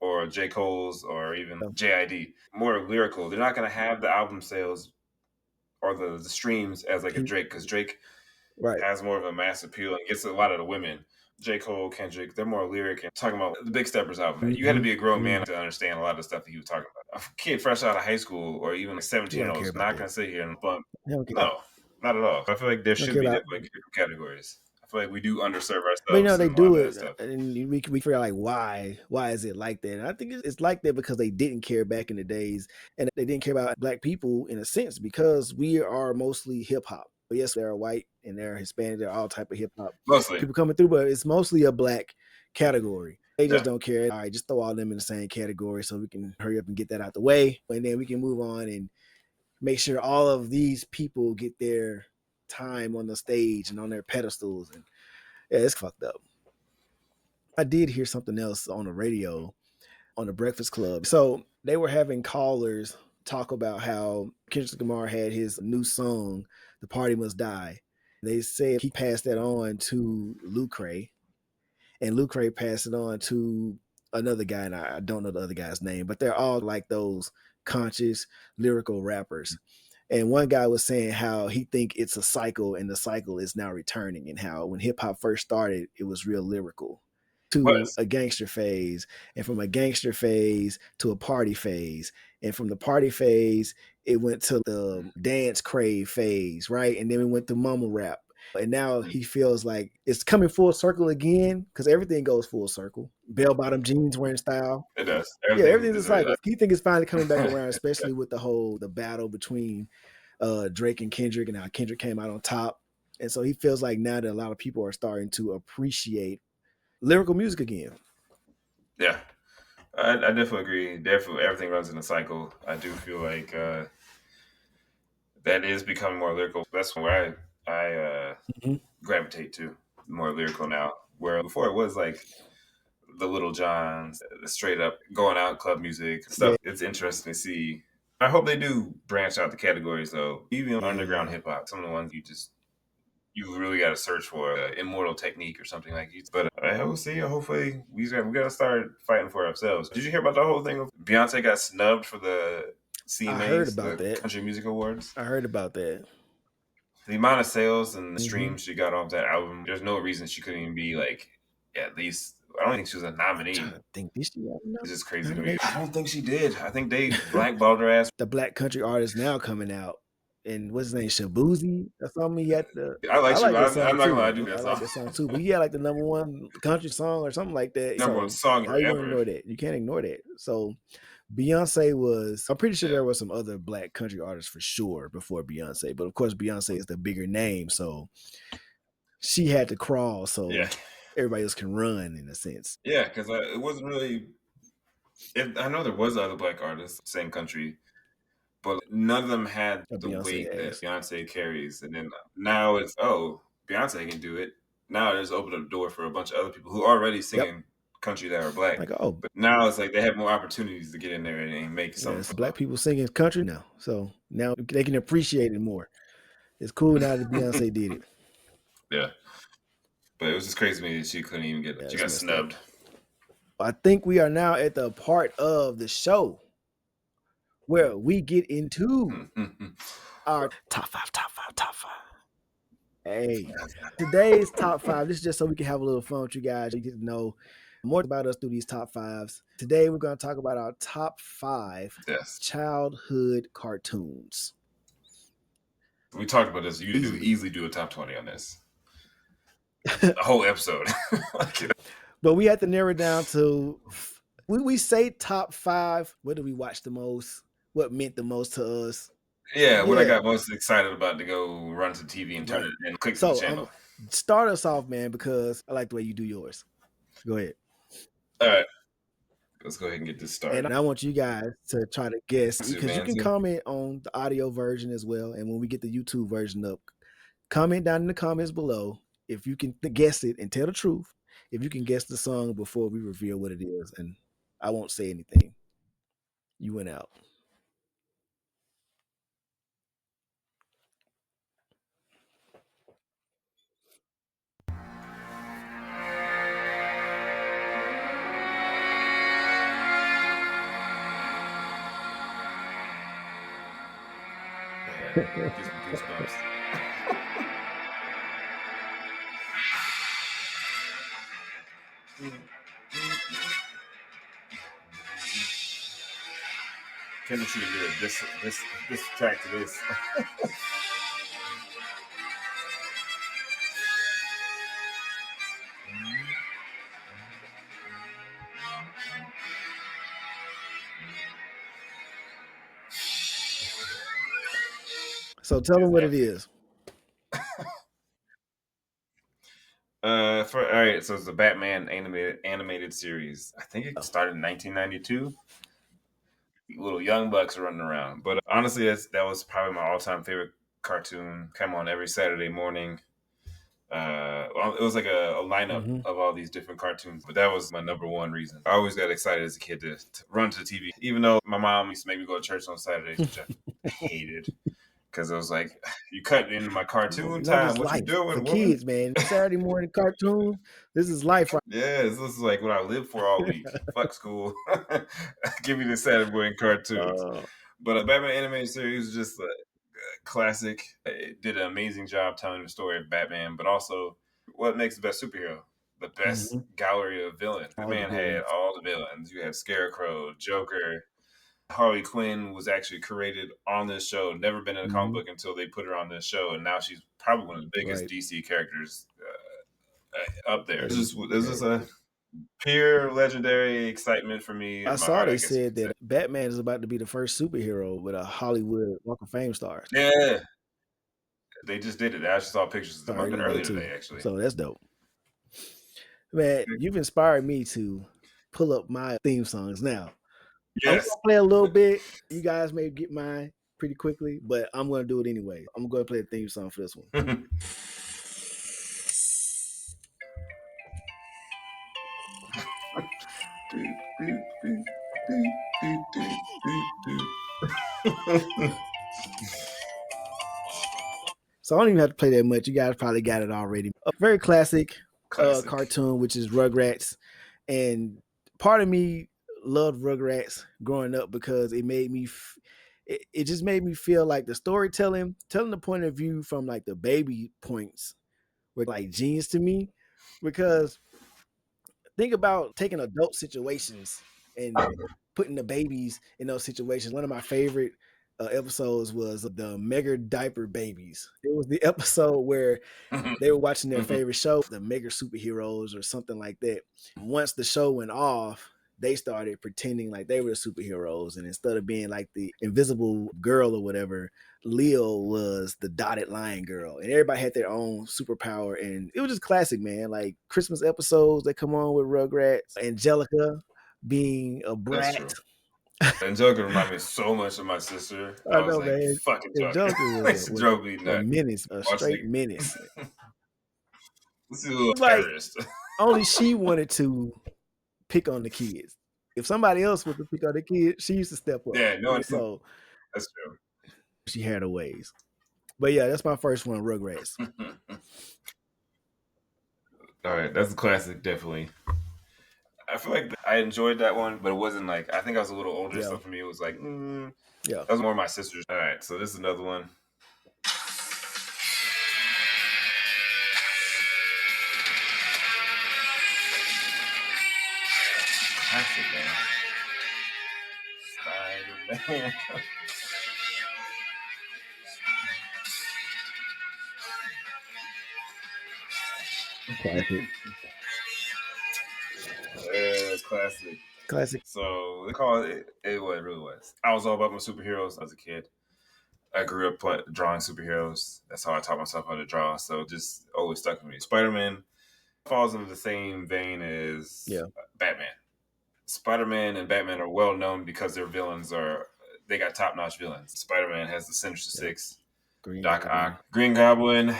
or J. Cole's or even JID, more lyrical. They're not going to have the album sales or the streams as like a Drake, because Drake has more of a mass appeal and gets a lot of the women. J. Cole, Kendrick, they're more lyric and talking about the Big Steppers album. You had to be a grown man to understand a lot of the stuff that he was talking about. A kid fresh out of high school or even like 17-year-olds not going to sit here and bump. No, not at all. I feel like there should be different categories. I feel like we do underserve ourselves. But they do it, and we figure out like why is it like that? And I think it's like that because they didn't care back in the days, and they didn't care about black people in a sense because we are mostly hip hop. Yes, they're white and they're Hispanic. They're all type of hip hop people coming through, but it's mostly a black category. They just don't care. All right, just throw all them in the same category so we can hurry up and get that out the way, and then we can move on and make sure all of these people get their time on the stage and on their pedestals. And yeah, it's fucked up. I did hear something else on the radio on the Breakfast Club. So they were having callers talk about how Kendrick Lamar had his new song, "The Party Must Die." They said he passed that on to Lecrae, and Lucre passed it on to another guy, and I don't know the other guy's name, but they're all like those conscious lyrical rappers. And one guy was saying how he think it's a cycle, and the cycle is now returning, and how when hip hop first started, it was real lyrical to Was a gangster phase, and from a gangster phase to a party phase, and from the party phase it went to the dance crave phase, right? And then we went to mumble rap, and now he feels like it's coming full circle again because everything goes full circle. Bell bottom jeans wearing style. it does Yeah, everything everything's a is cycle. He think it's finally coming back around, especially with the battle between Drake and Kendrick, and how Kendrick came out on top. And so he feels like now that a lot of people are starting to appreciate lyrical music again. yeah. I definitely agree. Definitely, everything runs in a cycle. I do feel like that is becoming more lyrical. That's where I Mhm. gravitate to more lyrical now. Where before it was like the Little Johns, the straight up going out club music Yeah, stuff. It's interesting to see. I hope they do branch out the categories though. Even underground yeah. hip hop, some of the ones you really got to search for immortal technique or something like that. But I will see. Hopefully, we got to start fighting for ourselves. Did you hear about the whole thing of Beyonce got snubbed for the I heard CMAs, about the that. Country Music Awards? I heard about that. The amount of sales and the Hmm. streams she got off that album, there's no reason she couldn't even be like at least. I don't think she was a Trying to nominee. think, did she have enough It's just crazy to me. nominations? I don't think she did. I think they blackballed her ass. The black country artist now coming out, and what's his name, Shabuzi or something. He had the I like I you. like that song I'm not gonna lie, I do too. that I like song. that song too. But he had like the number one country song or something like that. Number one So song how you gonna forever. ignore that? You can't ignore that. So Beyonce was. I'm pretty sure Yeah, there were some other black country artists for sure before Beyonce, but of course Beyonce is the bigger name, so she had to crawl yeah, so everybody else can run in a sense. yeah. Because it wasn't really. I know there was other black artists, same country, but none of them had Or the Beyonce weight that has. Beyonce carries. And then now it's Beyonce can do it. Now it's opened up the door for a bunch of other people who are already Yep. singing country that are black. Like, oh, But now it's like they have more opportunities to get in there and make something yes, for black them. people singing country now. So now they can appreciate it more. It's cool now that Beyonce did it. Yeah, but it was just crazy to me that she couldn't even get. Yeah, She it's got messed up. snubbed. I think we are now at the part of the show where we get into our top five, top five, top five. Hey, today's top five. This is just so we can have a little fun with you guys. You get to know more about us through these top fives. Today, we're going to talk about our top five Yes, childhood cartoons. we talked about this. You do Easily. easily do a top 20 on this. A whole episode. Like, But we had to narrow it down to we say top five. What do we watch the most? What meant the most to us? yeah, what I Yeah, got most excited about to go run to the TV and turn right. it and click to the So channel. start us off, man, because I like the way you do yours. Go ahead. All right, let's go ahead and get this And started. I want you guys to try to guess Two because you man, can two. comment on the audio version as well. And when we get the YouTube version up, comment down in the comments below if you can guess it and tell the truth. If you can guess the song before we reveal what it is, and I won't say anything. You went out. Yeah, gives me goosebumps. Chemistry to do it. This track to this. So tell them It's what it epic. is. For all right, so it's the Batman animated series. I think it Oh. started in 1992. Little young bucks running around, but honestly, that was probably my all time favorite cartoon. Come on every Saturday morning. Well, it was like a lineup Mm-hmm. of all these different cartoons, but that was my number one reason. I always got excited as a kid to run to the TV, even though my mom used to make me go to church on Saturdays, which I hated. because it was like, you cut into my You cartoon know, time. this What you life for doing, woman? kids, man. Saturday morning cartoon. This is life, right? Yeah, this is like what I live for all week. Fuck school. Give me the Saturday morning cartoons. Uh, But a Batman animated series is just a classic. It did an amazing job telling the story of Batman, but also what makes the best superhero? The best mhm. gallery of villains. All the Batman had villains. all the villains. You have Scarecrow, Joker. Harley Quinn was actually created on this show. Never been in a comic Hmm. book until they put her on this show, and now she's probably one of the biggest Right. DC characters up there. As This is a pure legendary excitement for me. I My saw heart, I they guess you said could say. that Batman is about to be the first superhero with a Hollywood Walk of Fame stars. Yeah, they just did it. I just saw pictures of them. Might have been Today earlier too. today, actually. So that's dope. Man, you've inspired me to pull up my theme songs now. I'm Yes. gonna play a little bit. You guys may get mine pretty quickly, but I'm gonna do it anyway. I'm gonna play a theme song for this one. So I don't even have to play that much. You guys probably got it already. A very classic Classic. cartoon, which is Rugrats. And part of me loved Rugrats growing up because it made me it just made me feel like the storytelling, telling the point of view from like the baby points were like genius to me. Because think about taking adult situations and putting the babies in those situations. One of my favorite episodes was the Mega Diaper Babies. It was the episode where they were watching their favorite show, the Mega Superheroes or something like that. Once the show went off, they started pretending like they were the superheroes. And instead of being like the invisible girl or whatever, Leo was the dotted line girl. And everybody had their own superpower. And it was just classic, man. Like Christmas episodes that come on with Rugrats, Angelica being a That's brat. true. Angelica reminded me so much of my sister. I I was know, like, man. fuck Angelica. Angelica It drove me a nuts. menace, a Watching straight menace. this is a little Like terrorist. only she wanted to pick on the kids. If somebody else was to pick on the kids, she used to step up. Yeah, no, So that's true. she had her ways. But yeah, that's my first one, Rugrats. All right, that's a classic, definitely. I feel like I enjoyed that one, but it wasn't like, I think I was a little older, Yeah. so for me it was like, Yeah. that was more my sister's. All right, so this is another one. Classic, man. Spider-Man. Classic. Classic. Classic. So they call it what it really was. I was all about my superheroes as a kid. I grew up drawing superheroes. That's how I taught myself how to draw. So it just always stuck with me. Spider-Man falls into the same vein as Batman. Spider-Man and Batman are well known because their villains they got top-notch villains. Spider-Man has the Sinister Six, Green Doc Goblin. Ock, Green Goblin,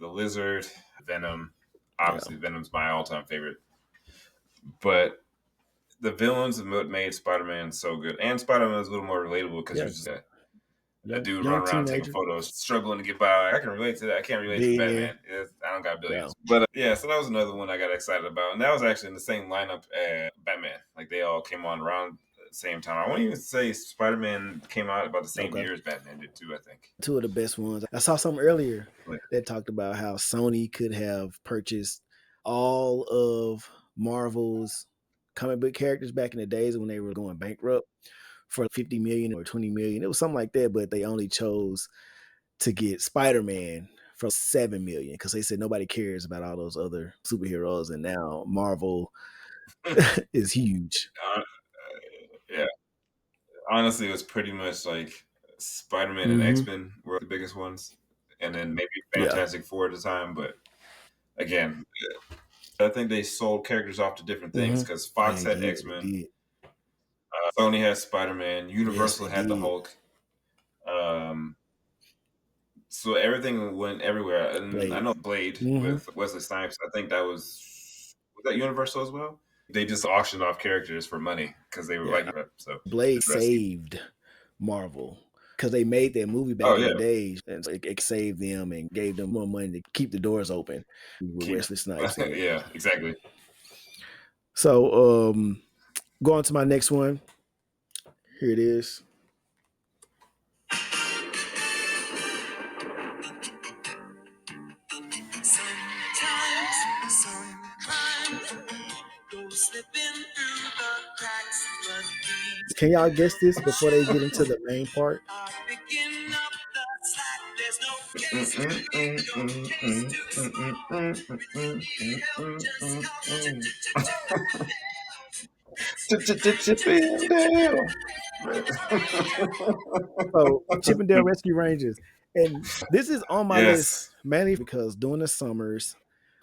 the Lizard, Venom. Obviously, Yeah. Venom's my all-time favorite. But the villains are what made Spider-Man so good. And Spider-Man is a little more relatable because he was just a dude Young running around taking teenager. photos, struggling to get by. I can relate to that. I can't relate to Billionaire. Batman. I don't got Yeah. billions. But yeah, so that was another one I got excited about. And that was actually in the same lineup as Batman. Like they all came on around the same time. I won't even say Spider-Man came out about the same year as Batman did too, I think. Two of the best ones. I saw something earlier that talked about how Sony could have purchased all of Marvel's comic book characters back in the days when they were going bankrupt for 50 million or 20 million. It was something like that, but they only chose to get Spider-Man for 7 million because they said nobody cares about all those other superheroes, and now Marvel is huge. Yeah. Honestly, it was pretty much like Spider-Man and X-Men were the biggest ones. And then maybe Fantastic Four at the time. But again, I think they sold characters off to different things because Fox had X-Men. Sony had Spider-Man. Universal had the Hulk. So everything went everywhere. And I know Blade with Wesley Snipes. I think that was that Universal as well. They just auctioned off characters for money because they were like so. Blade saved Marvel because they made that movie Oh back in the yeah, day, and so it saved them and gave them more money to keep the doors open with keep. Wesley Snipes in it. Yeah, exactly. So, going to my next one. Here it is. Can y'all guess this before they get into the main part? Chippendale. So, Chippendale Rescue Rangers. And this is on my list Yes. mainly because during the summers,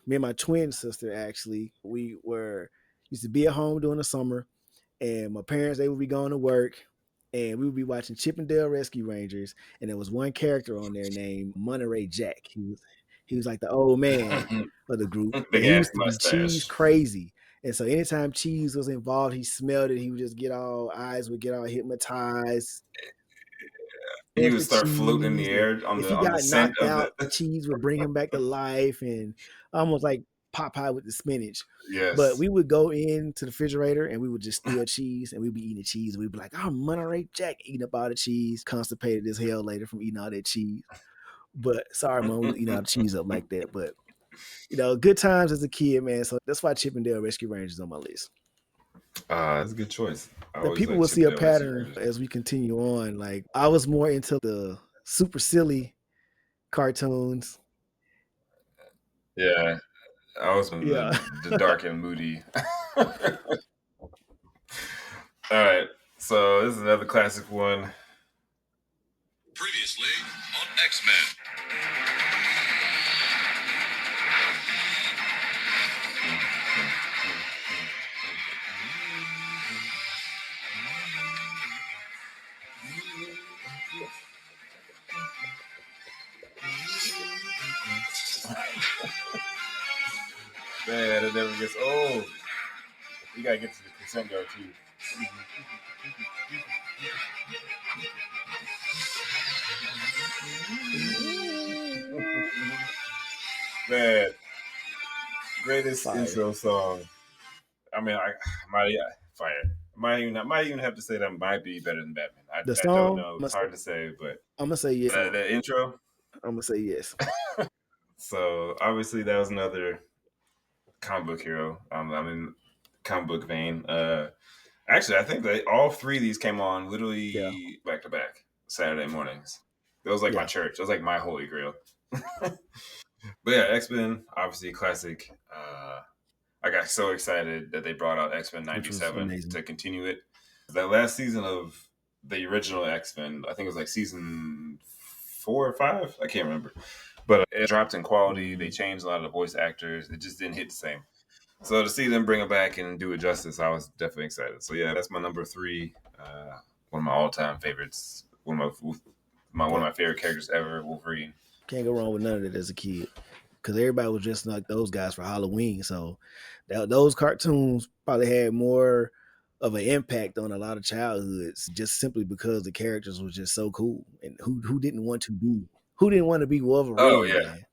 me and my twin sister actually, we were used to be at home during the summer, and my parents, they would be going to work, and we would be watching Chippendale Rescue Rangers, and there was one character on there named Monterey Jack. He was like the old man of the group, and Big he ass used to be cheese mustache. crazy. And so anytime cheese was involved, he smelled it. He would just get all eyes would get all hypnotized. He Love would the start floating in cheese, the and air if he on the got scent knocked of out, it. the cheese would bring him back to life, and almost like Popeye with the spinach. But Yes. we would go into the refrigerator and we would just steal cheese, and we'd be eating the cheese. We'd be like, "Oh, Monterey Jack eating up all the cheese, constipated as hell later from eating all that cheese." But sorry, mom, we was eating all the cheese up like that. But good times as a kid, man. So that's why Chippendale Rescue Rangers is on my list. That's a good choice. I That always people like will see a Chippendale Rescue pattern Rangers. as we continue on. Like I was more into the super silly cartoons. Yeah, I was in Yeah. the dark and moody. All right, so this is another classic one. Previously on X-Men. Man, it never gets old. You gotta get to the crescendo too. Man, greatest Fire. intro song. I mean, I might fire. Might even have to say that might be better than Batman. The I don't song, know. It's hard to say, but I'm gonna say yes. the intro. I'm gonna say yes. So obviously that was another comic book hero. I'm in comic book vein. Actually, I think that all three of these came on Yeah. literally back to back Saturday mornings. It was like my Yeah. church. It was like my holy grail. But yeah, X Men, obviously classic. I got so excited that they brought out X Men Which was '97 amazing. to continue it. That last season of the original X Men, I think it was like season 4 or 5. I can't remember, but it dropped in quality. They Mm-hmm. changed a lot of the voice actors. It just didn't hit the same. So to see them bring it back and do it justice, I was definitely excited. So yeah, that's my number 3. One of my all-time favorites. One of Yeah. my favorite characters ever, Wolverine. Can't go wrong with none of it as a kid. Because everybody was dressing like those guys for Halloween. So those cartoons probably had more of an impact on a lot of childhoods just simply because the characters were just so cool. And who didn't want to be Oh Wolverine, yeah, man?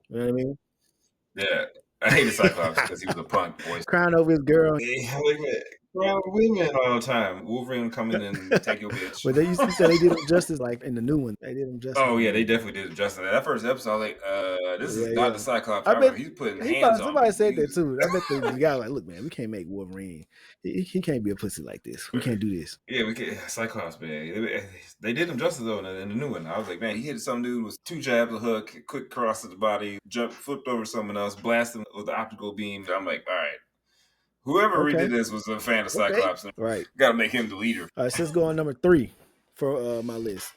You know what I mean? yeah. I hated Cyclops because he was a punk boy. Crying over his girl. Like, around women all the time. Wolverine would come in and take your bitch. But you said they did them justice like in the new one. They did them justice in Oh the yeah, new they one. definitely did it justice. That first episode, I was like, this Yeah, is not the yeah. Cyclops I I bet remember. He's putting he hands probably on me. somebody said that too. I bet the guy was like, look, man, we can't make Wolverine. He can't be a pussy like this. We can't do this. Yeah, we can Cyclops, man. They did him justice though in the new one. I was like, man, he hit some dude with 2 jabs, a hook, quick cross to the body, jumped, flipped over someone else, blasted him with the optical beam. I'm like, all right, whoever redid Okay. this was a fan of Okay. Cyclops, and Right. got to make him the leader. All right, so let's go on number 3 for my list.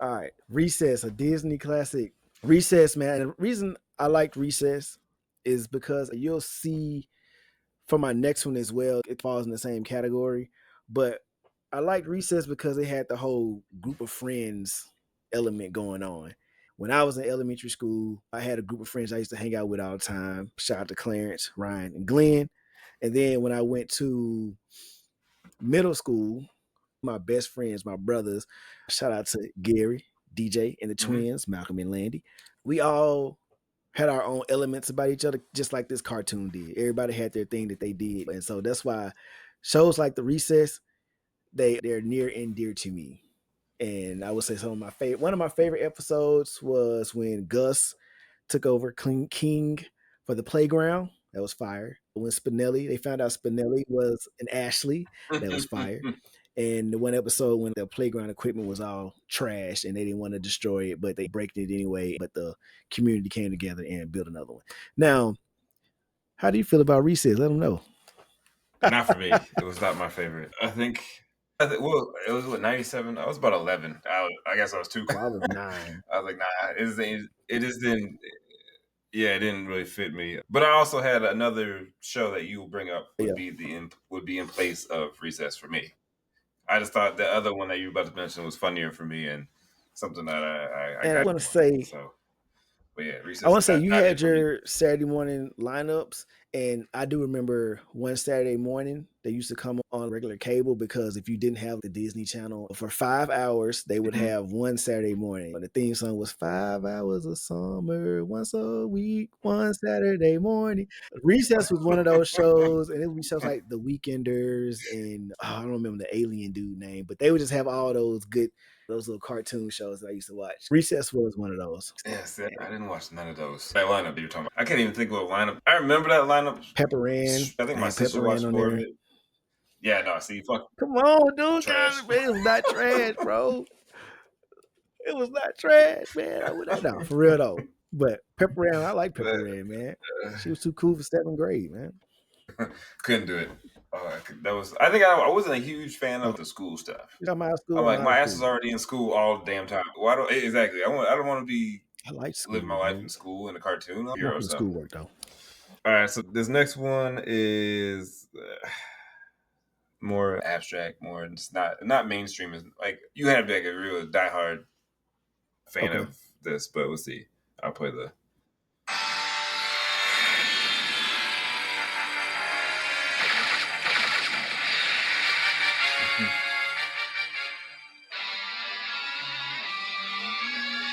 All right. Recess, a Disney classic. Recess, man. And the reason I liked Recess is because you'll see for my next one as well, it falls in the same category. But I liked Recess because it had the whole group of friends element going on. When I was in elementary school, I had a group of friends I used to hang out with all the time. Shout out to Clarence, Ryan, and Glenn. And then when I went to middle school, my best friends, my brothers, shout out to Gary, DJ, and the twins, Malcolm and Landy. We all had our own elements about each other, just like this cartoon did. Everybody had their thing that they did. And so that's why shows like The Recess, they're near and dear to me. And I would say one of my favorite episodes was when Gus took over King for the playground. That was fire. When they found out Spinelli was an Ashley, that was fire. And the one episode when the playground equipment was all trashed and they didn't want to destroy it, but they break it anyway. But the community came together and built another one. Now, how do you feel about Recess? Let them know. Not for me. It was not my favorite. Well, it was what 97. I was about 11. I guess I was too. Oh, I was 9. I was like, nah. It just didn't. Yeah, it didn't really fit me. But I also had another show that you will bring up would be in place of Recess for me. I just thought the other one that you were about to mention was funnier for me and something that I And I got want to say, so. But yeah, I Recess. want to say you not had it for me. your Saturday morning lineups, and I do remember one Saturday morning they used to come on regular cable because if you didn't have the Disney Channel for 5 hours, they would have one Saturday morning. And the theme song was 5 hours of summer, once a week, one Saturday morning. Recess was one of those shows, and it would be shows like The Weekenders and I don't remember the alien dude name, but they would just have all those little cartoon shows that I used to watch. Recess was one of those. Yes, I didn't watch none of those. That lineup you're talking about. I can't even think of a lineup. I remember that lineup. Pepper Ann. I think I my had sister Pepper Ann watched on more of there. it. Yeah, no, see, fuck Come on, dude. trash. It was not trash, bro. It was not trash, man. I would no, for real though. But Pepper Ann, I like Pepper Ann, man. She was too cool for 7th grade, man. Couldn't do it. That was. I think I wasn't a huge fan of the school stuff. You talking about I'm school or like, out my of ass is school? already in school all the damn time. Why don't exactly? I don't want to be I like living my school, life man. in school in a cartoon. I'm a Not hero, for the so. schoolwork though. All right, so this next one is more abstract, more just not mainstream. It's like you have to be like a real diehard fan of this, but we'll see. I'll play the.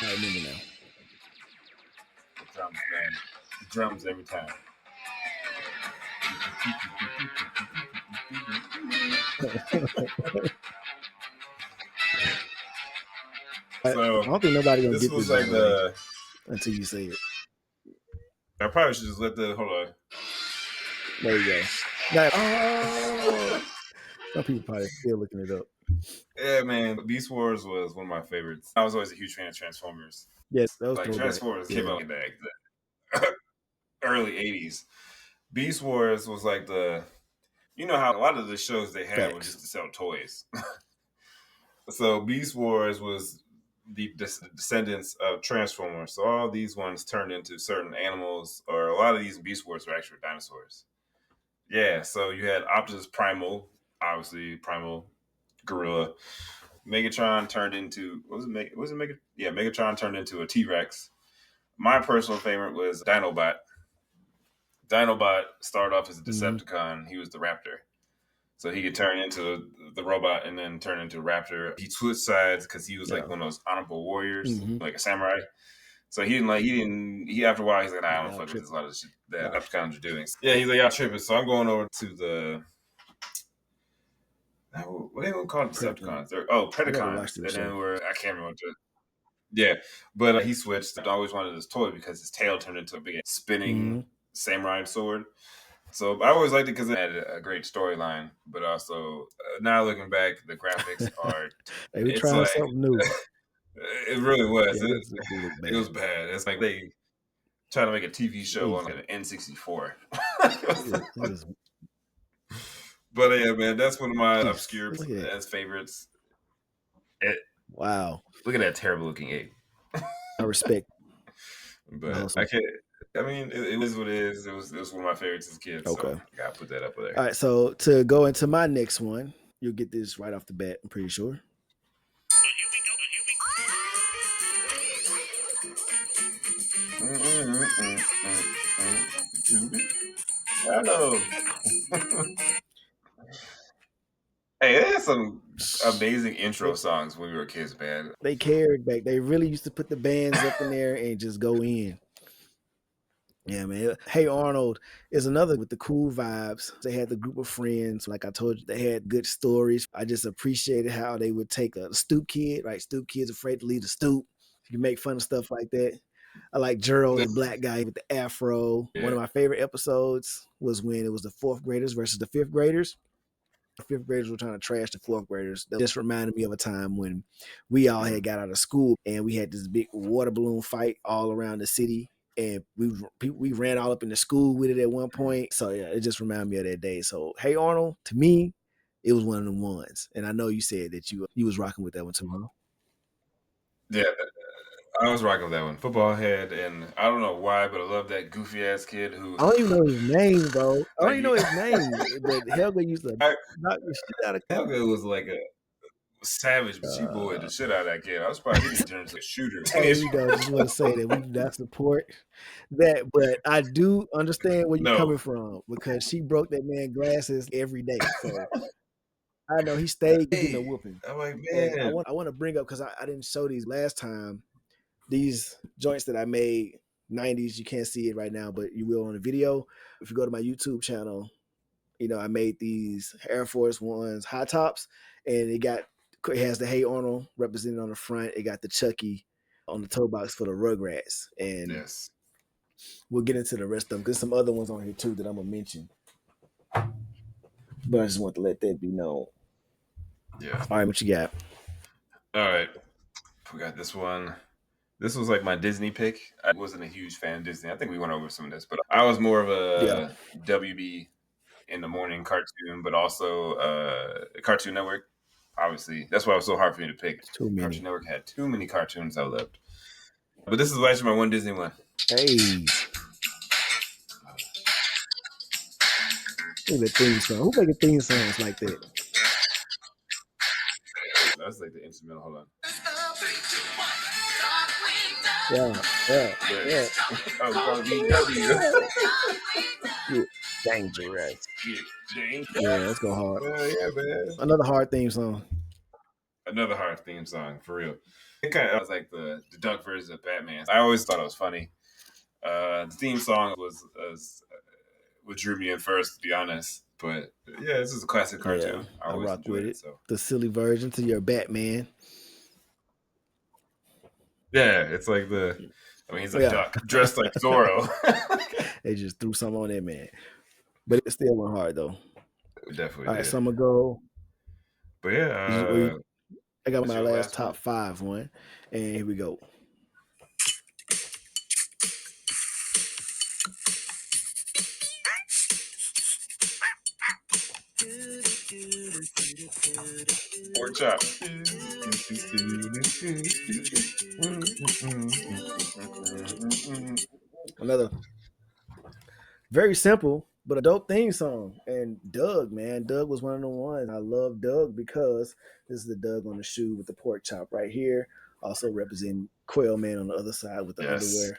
I remember now. Drums, man. Drums every time. I So don't think nobody gonna this get this, was by like the way, the. until you say it. I probably should just let the hold on. There you go. Now, oh, some people probably still looking it up. Yeah, man. Beast Wars was one of my favorites. I was always a huge fan of Transformers. Yeah, that was Like throwback. Transformers Yeah. came out in the early '80s. Beast Wars was like the. You know how a lot of the shows they had were just to sell toys. So Beast Wars was the descendants of Transformers. So all these ones turned into certain animals, or a lot of these Beast Wars were actually dinosaurs. Yeah, so you had Optimus Primal, obviously Primal Gorilla. Megatron turned into what was it? Was it Mega? Yeah, Megatron turned into a T Rex. My personal favorite was Dinobot. Dinobot started off as a Decepticon. He was the Raptor. So he could turn into the robot and then turn into a raptor. He switched sides because he was like one of those honorable warriors, like a samurai. So he after a while he's like, nah, I don't fuck with this, a lot of shit that Decepticons are doing. Yeah, he's like, y'all tripping. So I'm going over to the what do they call it? Decepticons? Predacons. And then I can't remember what the yeah, but he switched. I always wanted this toy because his tail turned into a big spinning samurai sword. So I always liked it because it had a great storyline, but also now looking back, the graphics are. They were trying something new. It really was. Yeah, it was bad. It's like they trying to make a TV show on an N64. But yeah, man, that's one of my obscure favorites. Wow! Look at that terrible looking ape. I respect. But I can't. I mean, it is what it is. It was one of my favorites as a kid, so Okay. I gotta put that up there. All right. So to go into my next one, you'll get this right off the bat. I'm pretty sure. I know. Hey, they had some amazing intro songs when we were kids, man. They cared back. They really used to put the bands up in there and just go in. Yeah, man. Hey Arnold is another with the cool vibes. They had the group of friends. Like I told you, they had good stories. I just appreciated how they would take a stoop kid, right? Stoop kid's afraid to leave the stoop. You make fun of stuff like that. I like Gerald, the black guy with the afro. One Yeah. of my favorite episodes was when it was the fourth graders versus the fifth graders. The fifth graders were trying to trash the fourth graders. That just reminded me of a time when we all had got out of school and we had this big water balloon fight all around the city. And we ran all up in the school with it at one point. So yeah, it just reminded me of that day. So Hey Arnold, to me, it was one of the ones. And I know you said that you was rocking with that one too, huh? Yeah, I was rocking with that one. Football head, and I don't know why, but I love that goofy ass kid who, I don't even know his name, bro. I don't like, even know his name. But Helga used to I, knock the shit out of him. Helga was like a savage, but she bullied the Uh, shit out of that kid. I was surprised he didn't turn into a shooter. Hey, we don't just want to say that we do not support that, but I do understand where you're No, coming from because she broke that man glasses every day. So I know he stayed getting a hey, whooping. I'm like, And man, I want to bring up because I didn't show these last time. These joints that I made 90s, you can't see it right now, but you will on the video. If you go to my YouTube channel, I made these Air Force Ones high tops, and it has the Hey Arnold represented on the front. It got the Chucky on the toe box for the Rugrats, and yes, we'll get into the rest of them. There's some other ones on here too that I'm gonna mention, but I just want to let that be known. yeah. All right, what you got? All right, we got this one. This was like my Disney pick. I wasn't a huge fan of Disney. I think we went over some of this, but I was more of Yeah, a WB in the morning cartoon, but also Cartoon Network. Obviously, that's why it was so hard for me to pick. it's too Cartoon many. Network had too many cartoons I loved. But this is actually my one Disney one. Hey, look at that theme song. Who making theme songs like that? That's like the instrumental. Hold on. Yeah, yeah, yeah. Oh, WW. Get dangerous. James. Yeah, let's go hard. Yeah, man. Another hard theme song. Another hard theme song for real. It kind of was like the duck version of Batman. I always thought it was funny. The theme song was what drew me in first, to be honest. But yeah, this is a classic Yeah, cartoon. I I always rock with enjoyed it. it. So The silly version to your Batman. yeah, it's like I mean, he's a Yeah, duck dressed like Zorro. they just threw something on that man, but it still went hard though. We definitely All right, did. so I'm gonna go. But yeah, I got what's my your last last one? top five one, and here we go. Pork chop. Another very simple but a dope theme song. And Doug, man, Doug was one of the ones. I love Doug because this is the Doug on the shoe with the pork chop right here. Also representing Quail Man on the other side with the Yes. underwear.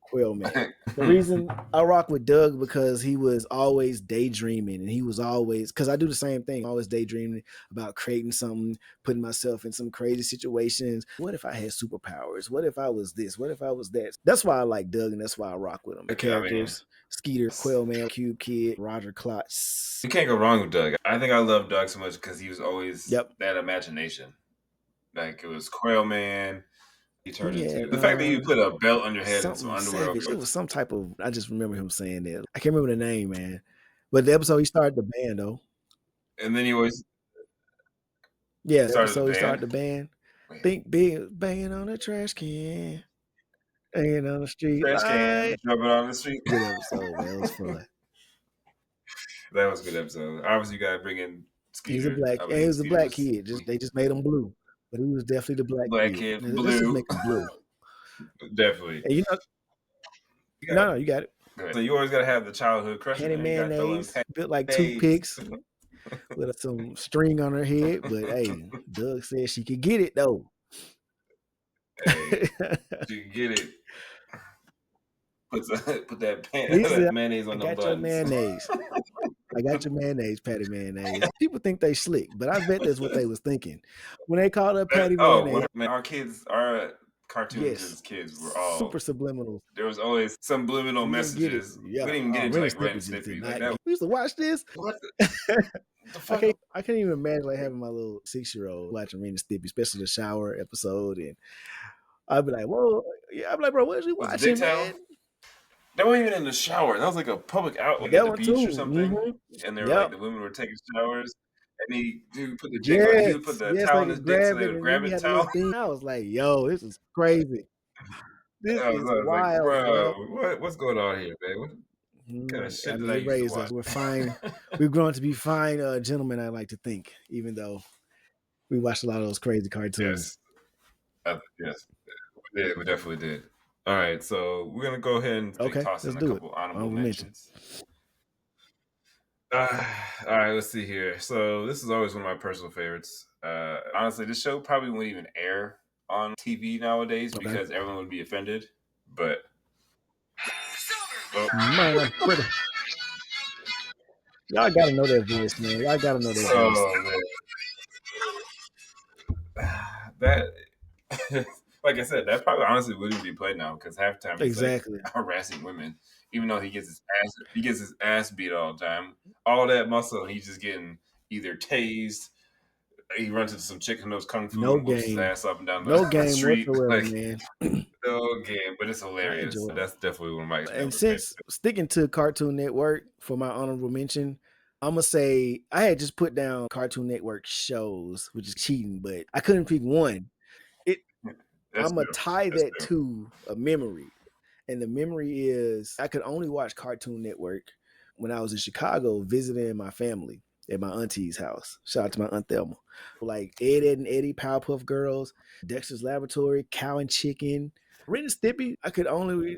Quail Man. The reason I rock with Doug because he was always daydreaming and he was always because I do the same thing, always daydreaming about creating something, putting myself in some crazy situations. What if I had superpowers? What if I was this? What if I was that? That's why I like Doug and that's why I rock with him. The I mean, characters, Skeeter, Quail Man, Cube Kid, Roger Klotz. you can't go wrong with Doug. I think I love Doug so much because he was always Yep. that imagination. Like it was Quail Man. He turned He into had the fact that you put a belt on your head and some something underwear over savage. It it. was some type of I just remember him saying that. I can't remember the name, man. But the episode he started the band though. And then he always Yeah, the started the episode he started band. the band. Wait, Think big, banging on a trash can, hanging on the street trash can, light. jumping on the street. Good episode, man. It was fun. That was a good episode. Obviously, you got to bring in He's a Skeeter. black, I and he believe was a Skeeter black was kid. Just they just made him blue, but he was definitely the black black kid. kid, Let's just blue. make him blue. Definitely. And No, you got it. So you always gotta have the childhood crush, Patty man. You gotta throw in mayonnaise, built like mayonnaise. toothpicks with some string on her head. But hey, Doug said she could get it though. Hey, you can get it. Put that He said, mayonnaise I on them got your buns. mayonnaise. I got your mayonnaise, Patty mayonnaise. People think they slick, but I bet that's what they was thinking when they called her Patty mayonnaise. Man, our cartoons Yes, as kids were super all. subliminal. There was always subliminal We didn't get it. messages. Yeah, We didn't even get into Ren and like Ren and Stimpy just did Stimpy. Like not that. get. We used to watch this. What the I fuck? can't even imagine like having my little 6-year-old watching Ren and Stimpy, especially the shower episode, and I'd be like, "Whoa, yeah!" I'd be like, "Bro, what is you Was it watching, Big Town? man?" They weren't even in the shower. That was like a public out, like at That the one beach or too. something. And they were like Yep. the women were taking showers, and he would put the dick on. He would put Yes, the yes, towel they on his could dick so grab they it, would and then grab you it had a little towel. thing. I was like, "Yo, this is crazy. This I is was like, wild, bro, bro." what's going on here, man? What kind of I shit did mean, I it used to raised watch? us. We're fine. We've grown to be fine gentlemen. I like to think, even though we watched a lot of those crazy cartoons. Yes, yes, we definitely did. All right, so we're gonna go ahead and Okay, toss let's in a do it. couple honorable Honorable mention. mentions. All right, let's see here. So this is always one of my personal favorites. Honestly, this show probably wouldn't even air on TV nowadays Okay. because everyone would be offended. But My brother. Y'all gotta know that voice, man. Y'all gotta know that voice. oh man, that like I said, that probably honestly wouldn't be played now because half the time he's like Exactly. harassing women, even though he gets his ass beat all the time. All that muscle, he's just getting either tased. He runs into some chick who knows kung fu No and whoops his game. ass up and down No the game street. whatsoever, Like man. no game, but it's I hilarious. enjoy it. That's definitely one of my And favorite. since sticking to Cartoon Network for my honorable mention, I'm gonna say I had just put down Cartoon Network shows, which is cheating, but I couldn't pick one. It That's I'm gonna true. tie That's that true. to a memory. And the memory is I could only watch Cartoon Network when I was in Chicago visiting my family at my auntie's house. Shout out to my aunt Thelma. Like Ed, Ed and Eddie, Powerpuff Girls, Dexter's Laboratory, Cow and Chicken, Ren and Stimpy. I could only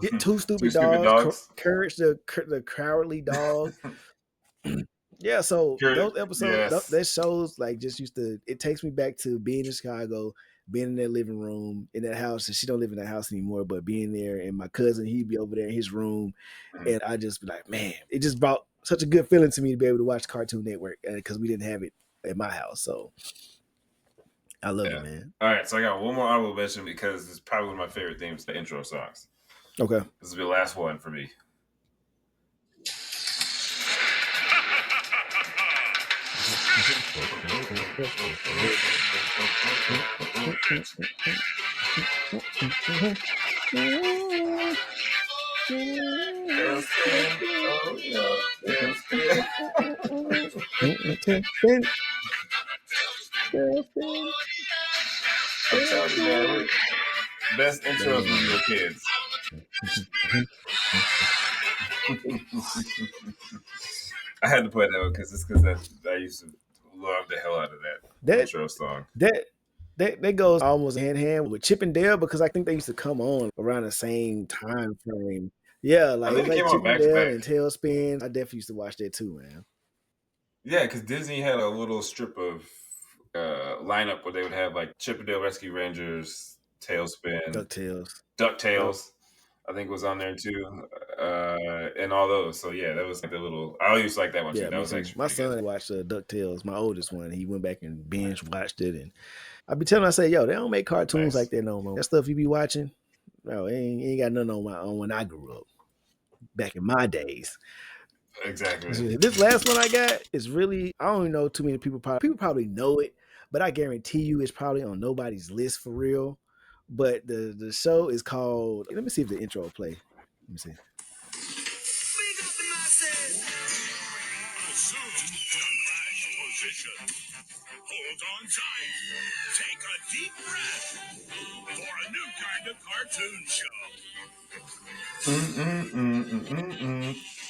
get Two Two Stupid stupid Dogs, dogs. Courage the Cowardly Dog. Yeah, so those episodes, Yes. that shows like just used to. It takes me back to being in Chicago, being in that living room in that house. And she don't live in that house anymore, but being there and my cousin, he'd be over there in his room, and I just be like, man, it just brought such a good feeling to me to be able to watch Cartoon Network because we didn't have it at my house. So I love it, man. All right, so I got one more honorable mention because it's probably one of my favorite themes, the intro songs. Okay. This will be the last one for me. I'm telling you, man, best intros when we were kids. I had to play that one because I used to love the hell out of that intro song. That goes almost hand in hand with Chip and Dale because I think they used to come on around the same time frame. Yeah, like I it's think it like came out Chip and back to Dale back. and Tailspin. I definitely used to watch that too, man. Yeah, because Disney had a little strip of lineup where they would have like Chip and Dale Rescue Rangers, Tailspin, DuckTales. I think was on there too, and all those. So yeah, that was like the little. I always like that one too. Yeah, That me was too. actually My pretty son good. watched DuckTales, my oldest one. He went back and binge watched it, and I be telling him, I say, yo, they don't make cartoons like Nice. that no more. That stuff you be watching, no, ain't got nothing on my own when I grew up back in my days. Exactly. This last one I got is really I don't even know too many people. People probably know it, but I guarantee you it's probably on nobody's list for real. But the show is called. Let me see if the intro will play. Let me see. Assume the crash position. Hold on tight. Take a deep breath for a new kind of cartoon show.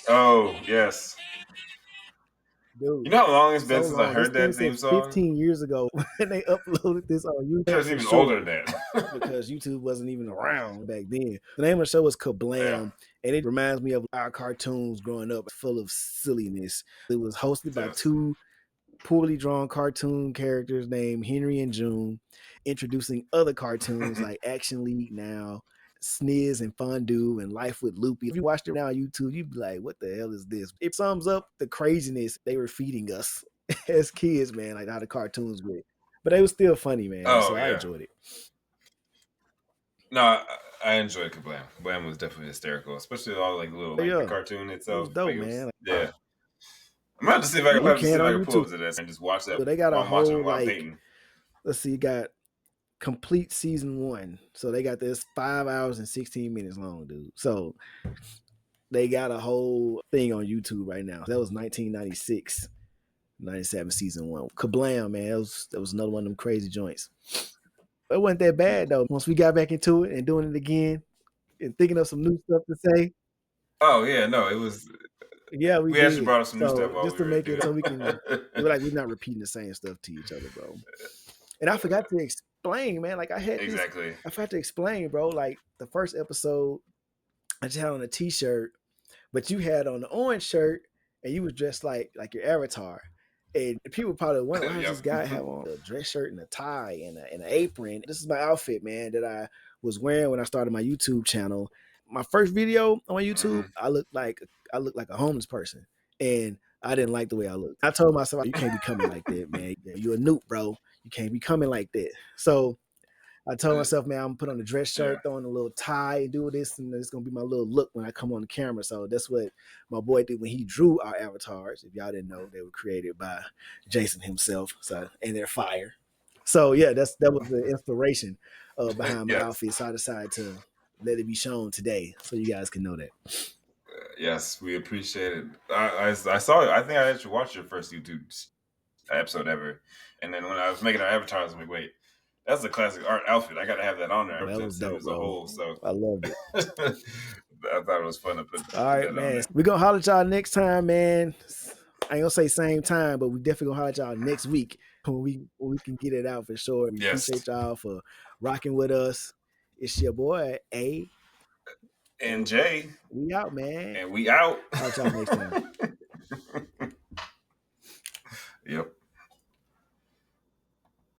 Oh yes. dude. You know how long it's been So since I long. This heard thing that said thing song? 15 years ago when they uploaded this on YouTube. It's For even older sure, than that. because YouTube wasn't even around back then. The name of the show was Yeah, Kablam, and it reminds me of our cartoons growing up, full of silliness. It was hosted by yes. two poorly drawn cartoon characters named Henry and June, introducing other cartoons like Action League Now, Sniz and Fondue, and Life with Loopy. If you watched it now on YouTube, you'd be like, what the hell is this? It sums up the craziness they were feeding us as kids, man, like how the cartoons were. But it was still funny, man. So Oh I yeah. enjoyed it. No, I enjoyed Kablam. Kablam was definitely hysterical, especially all like little But like the yeah, cartoon it was itself. Like dope, it was man. yeah. I'm gonna have to see if I can, You have to see can if I on can pull YouTube. up to this and just watch that So they got a while I'm watching whole it while I'm like, painting. let's see, you got complete season 1. So they got this 5 hours and 16 minutes long, dude. So they got a whole thing on YouTube right now. That was 1996, 97 season 1. Kablam, man. That was another one of them crazy joints. It wasn't that bad though. Once we got back into it and doing it again and thinking of some new stuff to say, Oh yeah, no, it was. yeah, we We actually did. brought up some new stuff So while just we to were make doing it so we can, it. we're like, we're not repeating the same stuff to each other, bro. And I forgot to explain, man. Like Exactly. I forgot to explain, bro. Like the first episode, I just had on a t-shirt, but you had on the orange shirt and you was dressed like your avatar. And people probably wonder, why does Yep. this guy have on a dress shirt and a tie and an apron? This is my outfit, man, that I was wearing when I started my YouTube channel. My first video on YouTube, Hmm. I looked like a homeless person, and I didn't like the way I looked. I told myself, you can't be coming like that, man. You're a noob, bro. You can't be coming like that. So I told myself, man, I'm gonna put on a dress Yeah. shirt, throw on a little tie, and do this, and it's gonna be my little look when I come on the camera. So that's what my boy did when he drew our avatars. If y'all didn't know, they were created by Jason himself. So and they're fire. So yeah, that was the inspiration behind my Yes. outfit. So I decided to let it be shown today, so you guys can know that. Yes, we appreciate it. I saw it. I think I actually watched your first YouTube episode ever, and then when I was making our avatars, I'm like, wait, that's a classic art outfit. I got to have that on there. I That represent was Sim dope, as a bro. whole, so I loved it. I thought it was fun to All put right, that on man. there. We're gonna holler at y'all next time, man. I ain't gonna say same time, but we definitely gonna holler at y'all next week when we can get it out for sure. We Yes, appreciate y'all for rocking with us. It's your boy A, and and Jay, we out, man. and we out. Holler at y'all next time. Yep.